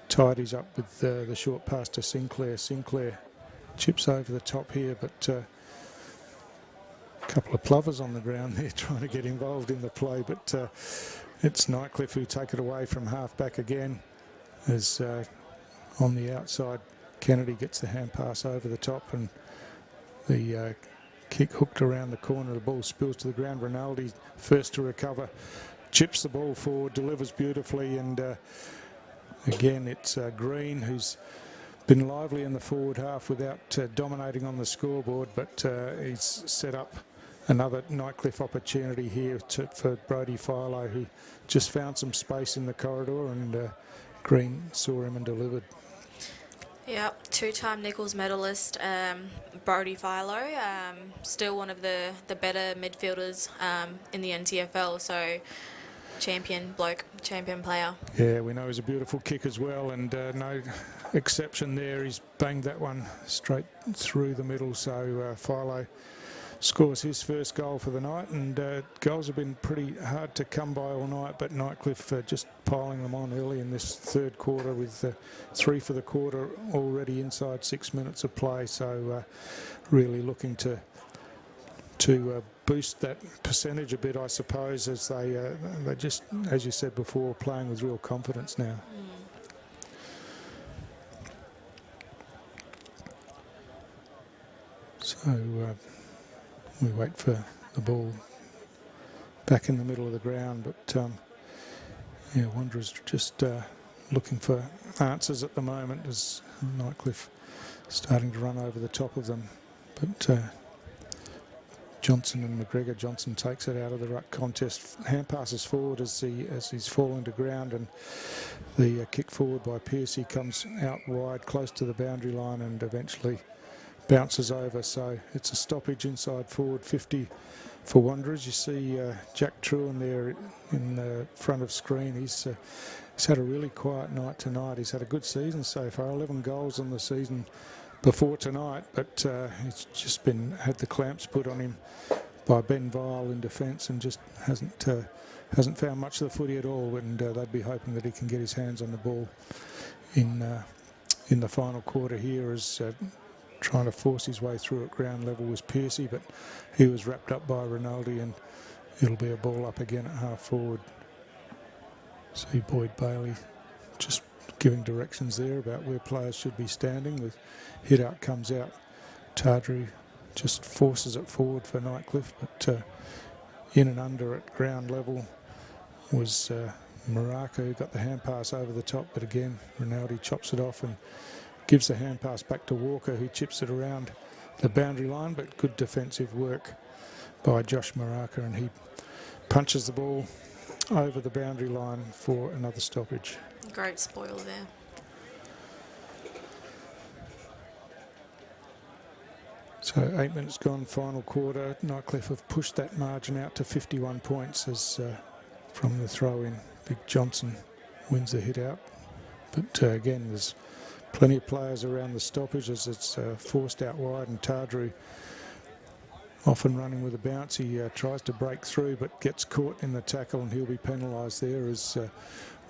tidies up with the short pass to Sinclair. Sinclair chips over the top here, but a couple of plovers on the ground there trying to get involved in the play, but it's Nightcliff who take it away from half back again as on the outside. Kennedy gets the hand pass over the top, and the kick hooked around the corner. The ball spills to the ground. Rinaldi first to recover, chips the ball forward, delivers beautifully, and again it's Green who's been lively in the forward half without dominating on the scoreboard, but he's set up another Nightcliff opportunity here for Brodie Philo, who just found some space in the corridor, and Green saw him and delivered. Yep, two-time Nichols medalist, Brodie Philo, still one of the better midfielders in the NTFL, so champion bloke, champion player. Yeah, we know he's a beautiful kick as well, and no exception there. He's banged that one straight through the middle, so Philo scores his first goal for the night, and goals have been pretty hard to come by all night, but Nightcliff just piling them on early in this third quarter with 3 for the quarter already inside 6 minutes of play, so really looking to boost that percentage a bit, I suppose, as they just, as you said before, playing with real confidence now. So we wait for the ball back in the middle of the ground, but yeah, Wanderers just looking for answers at the moment as Nightcliff starting to run over the top of them, but Johnson and McGregor. Johnson takes it out of the ruck contest, hand passes forward as he's fallen to ground, and the kick forward by Piercy comes out wide close to the boundary line and eventually bounces over, so it's a stoppage inside forward 50 for Wanderers. You see Jack Truen there in the front of screen. He's had a really quiet night tonight. He's had a good season so far, 11 goals on the season before tonight, but he's just had the clamps put on him by Ben Vile in defence and just hasn't found much of the footy at all, and they'd be hoping that he can get his hands on the ball in the final quarter here, as trying to force his way through at ground level was Piercy, but he was wrapped up by Rinaldi, and it'll be a ball up again at half forward. See Boyd Bailey just giving directions there about where players should be standing. The hit out comes out. Tardru just forces it forward for Nightcliff, but in and under at ground level was Maraka, who got the hand pass over the top, but again Rinaldi chops it off and gives the hand pass back to Walker, who chips it around the boundary line, but good defensive work by Josh Maraka, and he punches the ball over the boundary line for another stoppage. Great spoil there. So 8 minutes gone, final quarter. Nightcliff have pushed that margin out to 51 points as from the throw-in, Big Johnson wins the hit out. But again, there's plenty of players around the stoppage as it's forced out wide, and Tardru often running with a bounce. He tries to break through but gets caught in the tackle, and he'll be penalised there as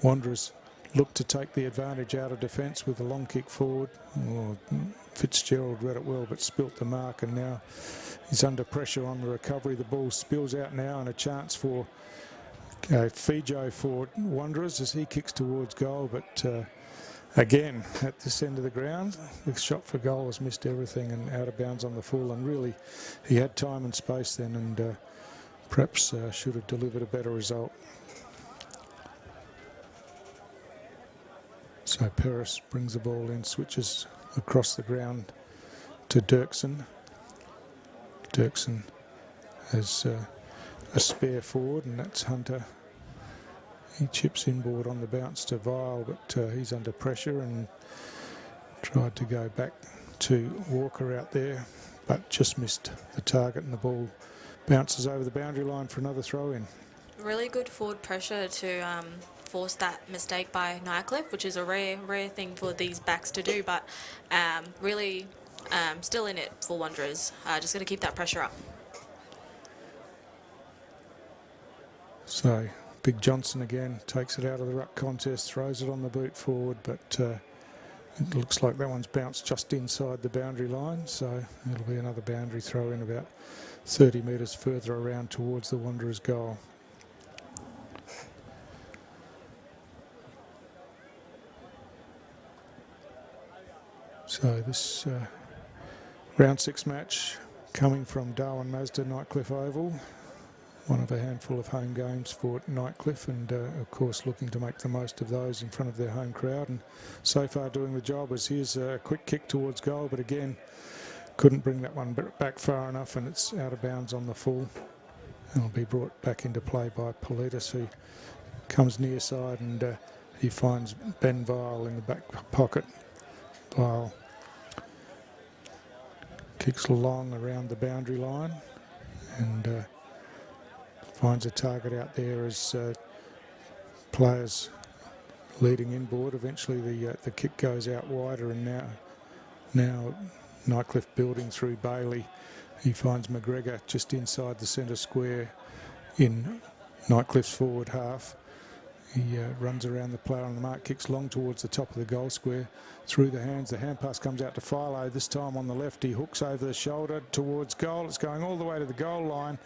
Wanderers look to take the advantage out of defence with a long kick forward. Fitzgerald read it well but spilt the mark, and now he's under pressure on the recovery. The ball spills out now, and a chance for Fijo for Wanderers as he kicks towards goal, but again at this end of the ground the shot for goal has missed everything and out of bounds on the full, and really he had time and space then, and perhaps should have delivered a better result. So Peris brings the ball in, switches across the ground to Dirksen. Dirksen has a spare forward, and that's Hunter. He chips inboard on the bounce to Vile, but he's under pressure and tried to go back to Walker out there, but just missed the target, and the ball bounces over the boundary line for another throw-in. Really good forward pressure to force that mistake by Nightcliff, which is a rare thing for these backs to do, but really still in it for Wanderers. Just going to keep that pressure up. So Big Johnson again takes it out of the ruck contest, throws it on the boot forward, but it looks like that one's bounced just inside the boundary line, so it'll be another boundary throw in about 30 metres further around towards the Wanderers' goal. So this round 6 match coming from Darwin Mazda Nightcliff Oval, one of a handful of home games for Nightcliff, and of course looking to make the most of those in front of their home crowd, and so far doing the job. As here's a quick kick towards goal, but again couldn't bring that one back far enough, and it's out of bounds on the full, and will be brought back into play by Politis, who comes near side, and he finds Ben Vile in the back pocket. Vile kicks long around the boundary line and finds a target out there as players leading inboard. Eventually the kick goes out wider, and now Nightcliff building through Bailey. He finds McGregor just inside the centre square in Nightcliff's forward half. He runs around the player on the mark, kicks long towards the top of the goal square, through the hands. The hand pass comes out to Philo, this time on the left. He hooks over the shoulder towards goal. It's going all the way to the goal line,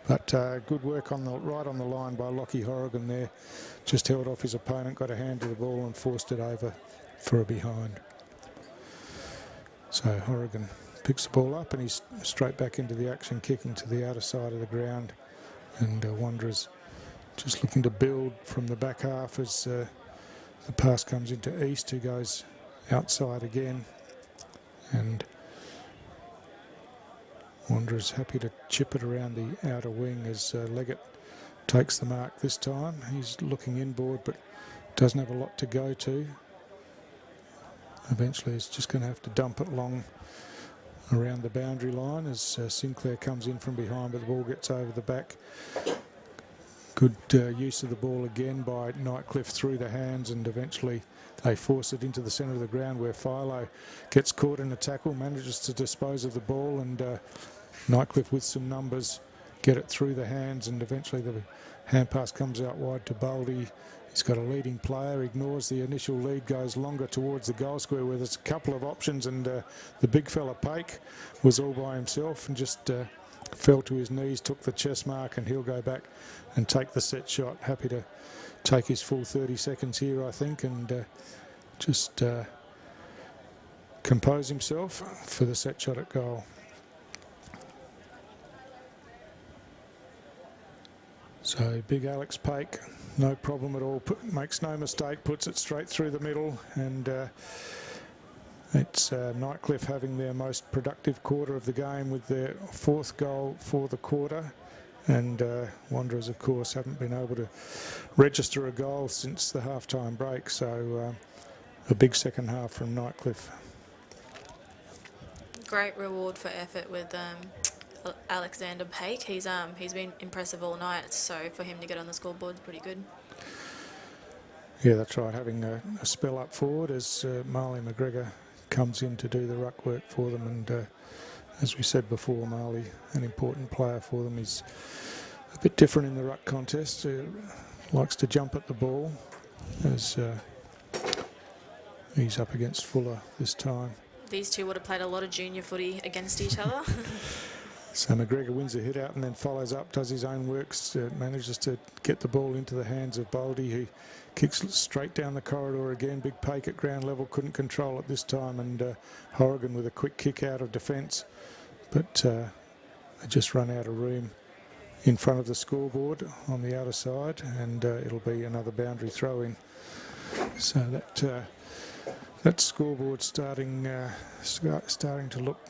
but good work right on the line by Lockie Horrigan there. Just held off his opponent, got a hand to the ball and forced it over for a behind. So Horrigan picks the ball up and he's straight back into the action, kicking to the outer side of the ground, and Wanderers just looking to build from the back half as the pass comes into East, who goes outside again, and Wanderers happy to chip it around the outer wing as Leggett takes the mark this time. He's looking inboard but doesn't have a lot to go to. Eventually he's just going to have to dump it long around the boundary line as Sinclair comes in from behind, but the ball gets over the back. Good use of the ball again by Nightcliff through the hands, and eventually they force it into the centre of the ground where Philo gets caught in a tackle, manages to dispose of the ball, and Nightcliff with some numbers get it through the hands, and eventually the hand pass comes out wide to Baldy. He's got a leading player, ignores the initial lead, goes longer towards the goal square where there's a couple of options, and the big fella Pake was all by himself and just fell to his knees, took the chest mark, and he'll go back and take the set shot. Happy to take his full 30 seconds here, I think, and just compose himself for the set shot at goal. So big Alex Pake, no problem at all, makes no mistake, puts it straight through the middle, and it's Nightcliff having their most productive quarter of the game with their 4th goal for the quarter, and Wanderers of course haven't been able to register a goal since the half-time break, so a big second half from Nightcliff. Great reward for effort with Alexander Pake. He's been impressive all night, so for him to get on the scoreboard is pretty good. Yeah, that's right, having a spell up forward as Marley McGregor comes in to do the ruck work for them, and as we said before, Marley, an important player for them. He's a bit different in the ruck contest, likes to jump at the ball as he's up against Fuller this time. These two would have played a lot of junior footy against each other. So McGregor wins a hit out and then follows up, does his own works, manages to get the ball into the hands of Baldy, who kicks straight down the corridor again. Big Pake at ground level, couldn't control it this time, and Horrigan with a quick kick out of defence, but they just run out of room in front of the scoreboard on the outer side, and it'll be another boundary throw in. So that scoreboard starting to look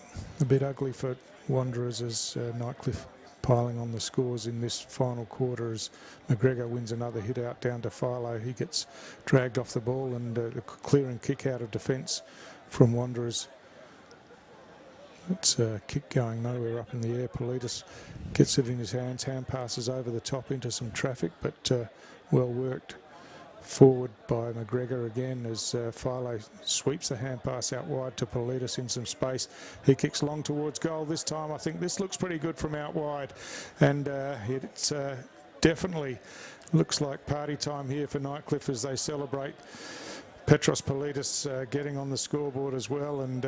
a bit ugly for Wanderers as Nightcliff piling on the scores in this final quarter as McGregor wins another hit out down to Philo. He gets dragged off the ball, and the clearing kick out of defence from Wanderers. It's a kick going nowhere up in the air. Politis gets it in his hands, hand passes over the top into some traffic, but well worked forward by McGregor again as Philo sweeps the hand pass out wide to Politis in some space. He kicks long towards goal this time. I think this looks pretty good from out wide, and it's definitely looks like party time here for Nightcliff as they celebrate Petros Politis getting on the scoreboard as well, and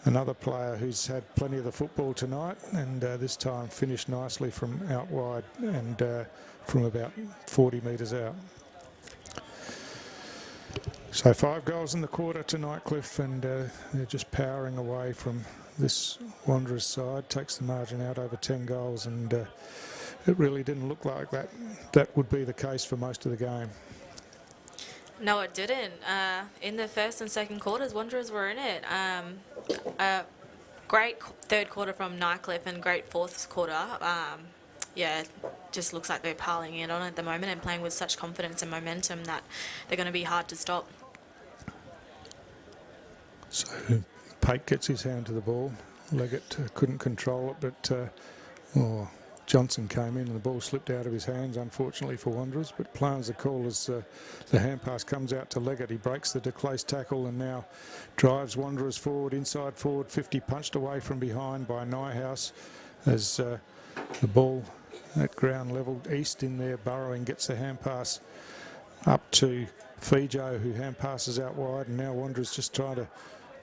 another player who's had plenty of the football tonight, and this time finished nicely from out wide and from about 40 metres out. So 5 goals in the quarter to Nightcliff, and they're just powering away from this Wanderers side. Takes the margin out over 10 goals, and it really didn't look like that would be the case for most of the game. No, it didn't. In the first and second quarters, Wanderers were in it. Great third quarter from Nightcliff and great fourth quarter. Yeah, just looks like they're piling in on it at the moment and playing with such confidence and momentum that they're going to be hard to stop. So Pate gets his hand to the ball. Leggett couldn't control it, but Johnson came in and the ball slipped out of his hands, unfortunately for Wanderers, but plans the call as the hand pass comes out to Leggett. He breaks the Declace tackle and now drives Wanderers forward, inside forward 50, punched away from behind by Nyhouse as the ball at ground level. East in there burrowing, gets the hand pass up to Fijo, who hand passes out wide, and now Wanderers just trying to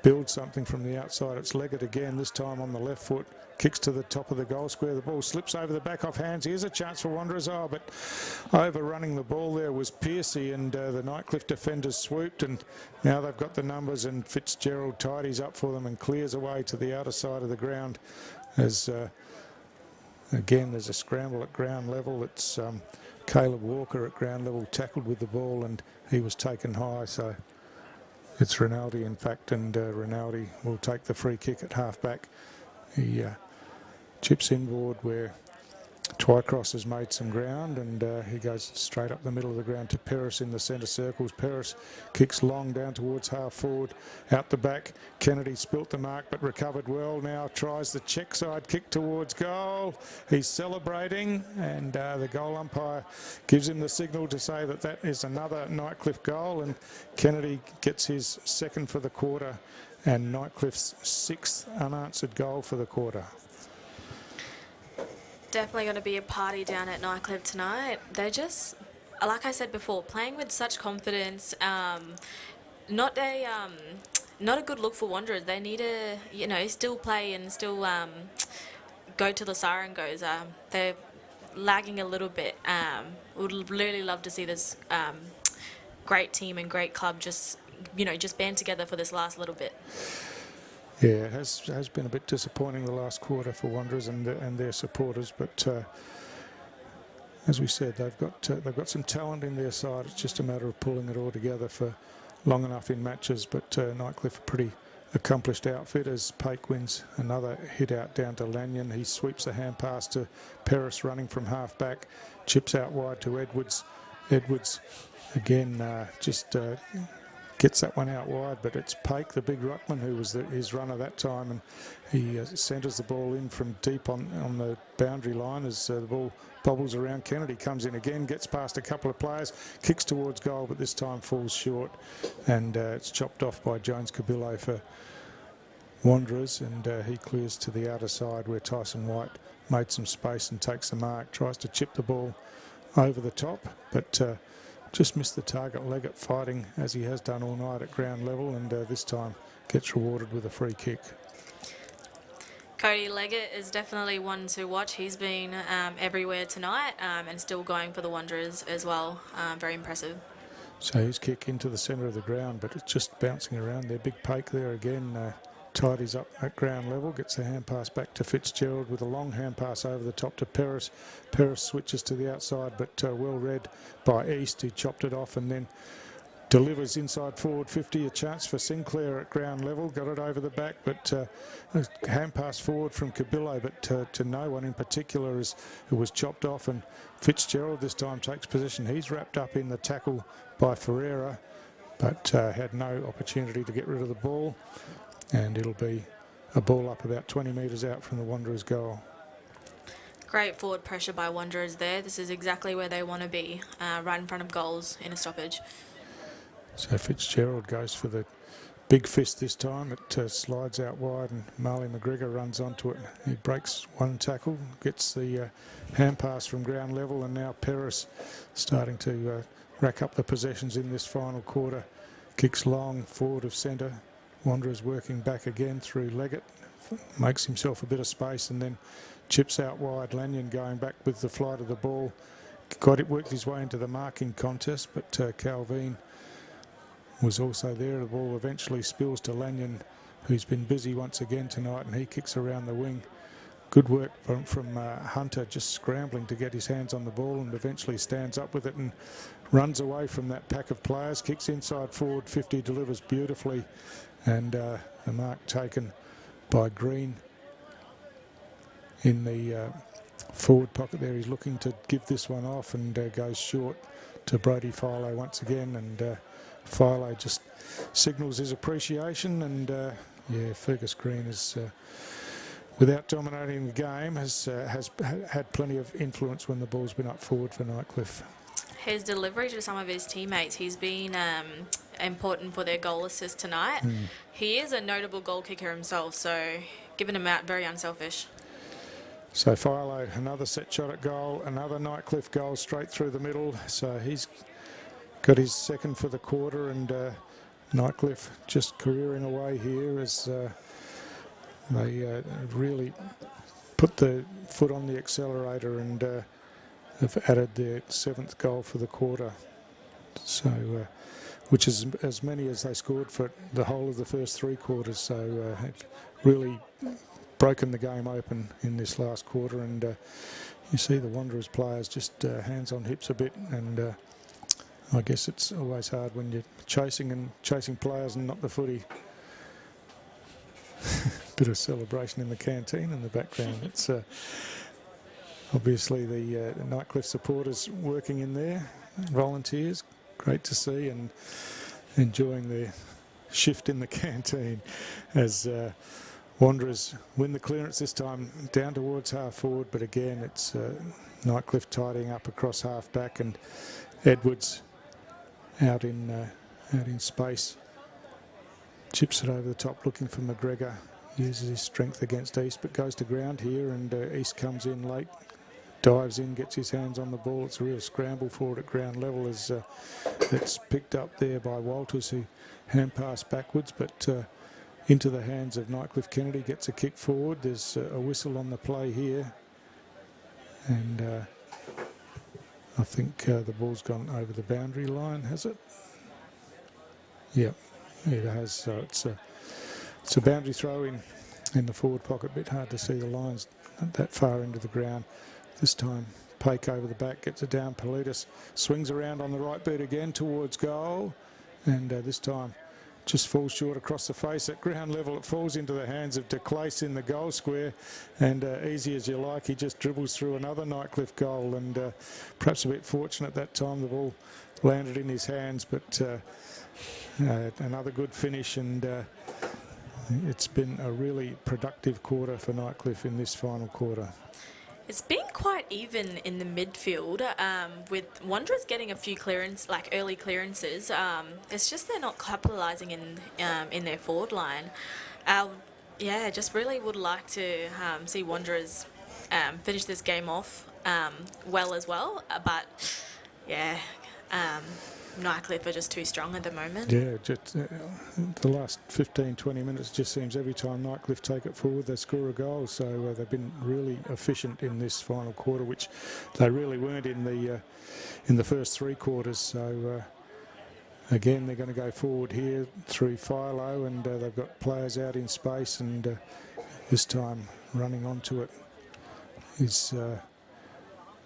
build something from the outside. It's Leggett again, this time on the left foot, kicks to the top of the goal square. The ball slips over the back off hands. Here's a chance for Wanderers. But overrunning the ball there was Piercy, and the Nightcliff defenders swooped, and now they've got the numbers, and Fitzgerald tidies up for them and clears away to the outer side of the ground as again there's a scramble at ground level. It's Caleb Walker at ground level tackled with the ball, and he was taken high, so it's Rinaldi in fact, and Rinaldi will take the free kick at half back. He chips inboard where Twycross has made some ground, and he goes straight up the middle of the ground to Peris in the centre circles. Peris kicks long down towards half forward, out the back. Kennedy spilt the mark but recovered well. Now tries the check side kick towards goal. He's celebrating, and the goal umpire gives him the signal to say that is another Nightcliff goal, and Kennedy gets his second for the quarter and Nightcliff's 6th unanswered goal for the quarter. Definitely going to be a party down at Nightcliff tonight. They're just, like I said before, playing with such confidence. Not a good look for Wanderers. They need to, still play and still go till the siren goes. They're lagging a little bit. Would really love to see this great team and great club just band together for this last little bit. Yeah, it has been a bit disappointing the last quarter for Wanderers and their supporters, but as we said, they've got some talent in their side. It's just a matter of pulling it all together for long enough in matches. But Nightcliff, a pretty accomplished outfit as Pake wins another hit out down to Lanyon. He sweeps the hand pass to Peris running from half back, chips out wide to Edwards. Edwards again gets that one out wide, but it's Pake, the big ruckman, who was his runner that time, and he centres the ball in from deep on the boundary line as the ball bobbles around. Kennedy comes in again, gets past a couple of players, kicks towards goal, but this time falls short, and it's chopped off by Jones Cabillo for Wanderers, and he clears to the outer side where Tyson White made some space and takes the mark, tries to chip the ball over the top, but just missed the target. Leggett fighting as he has done all night at ground level, and this time gets rewarded with a free kick. Cody Leggett is definitely one to watch. He's been everywhere tonight and still going for the Wanderers as well. Very impressive. So his kick into the centre of the ground, but it's just bouncing around there. Big Pake there again. Tidies up at ground level, gets the hand pass back to Fitzgerald with a long hand pass over the top to Peris. Peris switches to the outside, but well read by East, who chopped it off and then delivers inside forward 50. A chance for Sinclair at ground level, got it over the back, but a hand pass forward from Cabillo, but to no one in particular as it was chopped off, and Fitzgerald this time takes possession. He's wrapped up in the tackle by Ferreira, but had no opportunity to get rid of the ball. And it'll be a ball up about 20 metres out from the Wanderers' goal. Great forward pressure by Wanderers there. This is exactly where they want to be, right in front of goals in a stoppage. So Fitzgerald goes for the big fist this time. It slides out wide and Marley McGregor runs onto it. He breaks one tackle, gets the hand pass from ground level, and now Peris starting to rack up the possessions in this final quarter. Kicks long forward of centre. Wanderers working back again through Leggett, makes himself a bit of space and then chips out wide. Lanyon going back with the flight of the ball. Worked his way into the marking contest, but Calvin was also there. The ball eventually spills to Lanyon, who's been busy once again tonight, and he kicks around the wing. Good work from Hunter, just scrambling to get his hands on the ball, and eventually stands up with it and runs away from that pack of players, kicks inside forward 50, delivers beautifully, and the mark taken by Green in the forward pocket there. He's looking to give this one off and goes short to Brodie Philo once again, and Philo just signals his appreciation, and yeah, Fergus Green is, without dominating the game, has had plenty of influence when the ball's been up forward for Nightcliff. His delivery to some of his teammates, he's been important for their goal assist tonight. He is a notable goal kicker himself, so giving him out, very unselfish. So Philo, another set shot at goal, another Nightcliff goal straight through the middle. So he's got his second for the quarter, and Nightcliff just careering away here as they really put the foot on the accelerator and have added their 7th goal for the quarter. So, which is as many as they scored for the whole of the first 3 quarters. So have really broken the game open in this last quarter, and you see the Wanderers players just hands on hips a bit, and I guess it's always hard when you're chasing players and not the footy. Bit of celebration in the canteen in the background. It's obviously the Nightcliff supporters working in there, volunteers, great to see, and enjoying the shift in the canteen as Wanderers win the clearance this time down towards half forward, but again it's Nightcliff tidying up across half back, and Edwards out in space, chips it over the top looking for McGregor, uses his strength against East but goes to ground here, and East comes in late, dives in, gets his hands on the ball. It's a real scramble for it at ground level as it's picked up there by Walters, who hand passed backwards, but into the hands of Nightcliff Kennedy, gets a kick forward. There's a whistle on the play here, and I think the ball's gone over the boundary line, has it? Yeah, it has. So it's a boundary throw in the forward pocket. A bit hard to see the lines that far into the ground. This time Pake over the back, gets it down. Politis swings around on the right boot again towards goal, and this time just falls short across the face. At ground level it falls into the hands of de Clace in the goal square, and easy as you like, he just dribbles through another Nightcliff goal, and perhaps a bit fortunate that time the ball landed in his hands, but another good finish, and it's been a really productive quarter for Nightcliff in this final quarter. It's been quite even in the midfield, with Wanderers getting a few early clearances. It's just they're not capitalising in their forward line. Yeah, just really would like to see Wanderers finish this game off well as well. But yeah, Nightcliff are just too strong at the moment. Yeah, just the last 15-20 minutes just seems every time Nightcliff take it forward they score a goal, so they've been really efficient in this final quarter, which they really weren't in the first 3 quarters. So again they're going to go forward here through Philo, and they've got players out in space, and this time running onto it is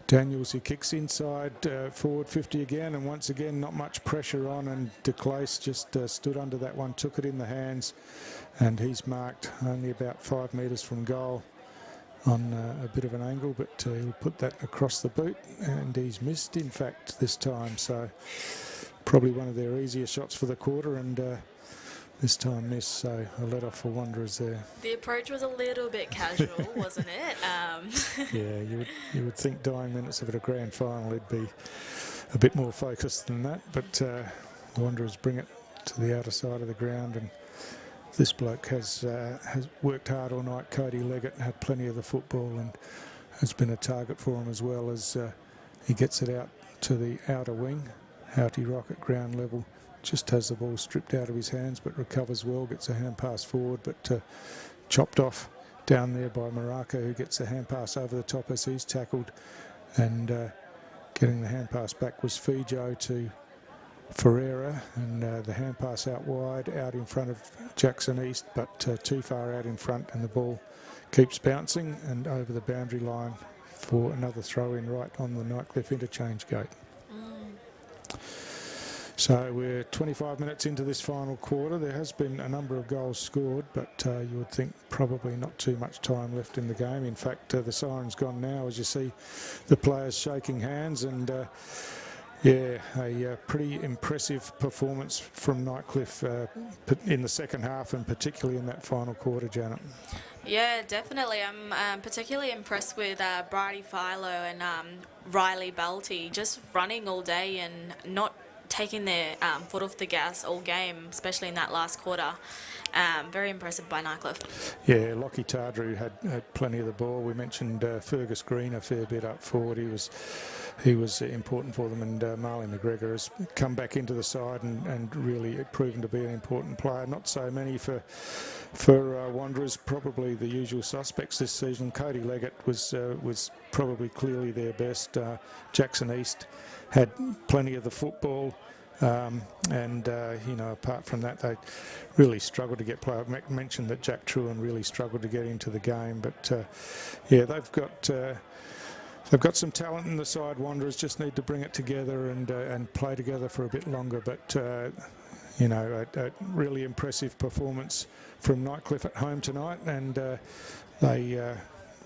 Daniels, who kicks inside forward 50 again, and once again not much pressure on, and de Clace just stood under that one, took it in the hands, and he's marked only about 5 metres from goal on a bit of an angle, but he'll put that across the boot, and he's missed in fact this time, so probably one of their easier shots for the quarter, and this time missed, so a let off for Wanderers there. The approach was a little bit casual, wasn't it? Yeah, you would think dying minutes of it a grand final, it'd be a bit more focused than that, but the Wanderers bring it to the outer side of the ground, and this bloke has worked hard all night. Cody Leggett had plenty of the football and has been a target for him, as well as he gets it out to the outer wing. Houghty Rock at ground level just has the ball stripped out of his hands, but recovers well, gets a hand pass forward, but chopped off down there by Maraka, who gets a hand pass over the top as he's tackled, and getting the hand pass back was Fijo to Ferreira, and the hand pass out wide, out in front of Jackson East, but too far out in front, and the ball keeps bouncing and over the boundary line for another throw-in right on the Nightcliff interchange gate. So we're 25 minutes into this final quarter. There has been a number of goals scored, but you would think probably not too much time left in the game. In fact, the siren's gone now as you see the players shaking hands, and yeah, a pretty impressive performance from Nightcliff in the second half, and particularly in that final quarter, Janet. Yeah, definitely. I'm particularly impressed with Bridie Philo and Riley Balty, just running all day and not taking their foot off the gas all game, especially in that last quarter. Very impressive by Nightcliff. Yeah, Lockie Tardrew had plenty of the ball. We mentioned Fergus Green a fair bit up forward. He was important for them, and Marley McGregor has come back into the side and really proven to be an important player. Not so many for Wanderers, probably the usual suspects this season. Cody Leggett was probably clearly their best. Jackson East had plenty of the football, and you know, apart from that, they really struggled to get play. I mentioned that Jack Truan really struggled to get into the game, but yeah, they've got some talent in the side. Wanderers just need to bring it together and play together for a bit longer. But you know, a really impressive performance from Nightcliff at home tonight, and they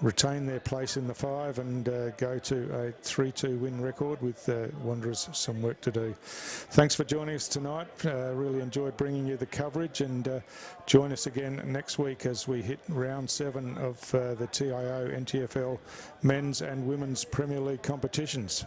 retain their place in the 5 and go to a 3-2 win record with Wanderers some work to do. Thanks for joining us tonight. Really enjoyed bringing you the coverage, and join us again next week as we hit round 7 of the TIO NTFL men's and women's Premier League competitions.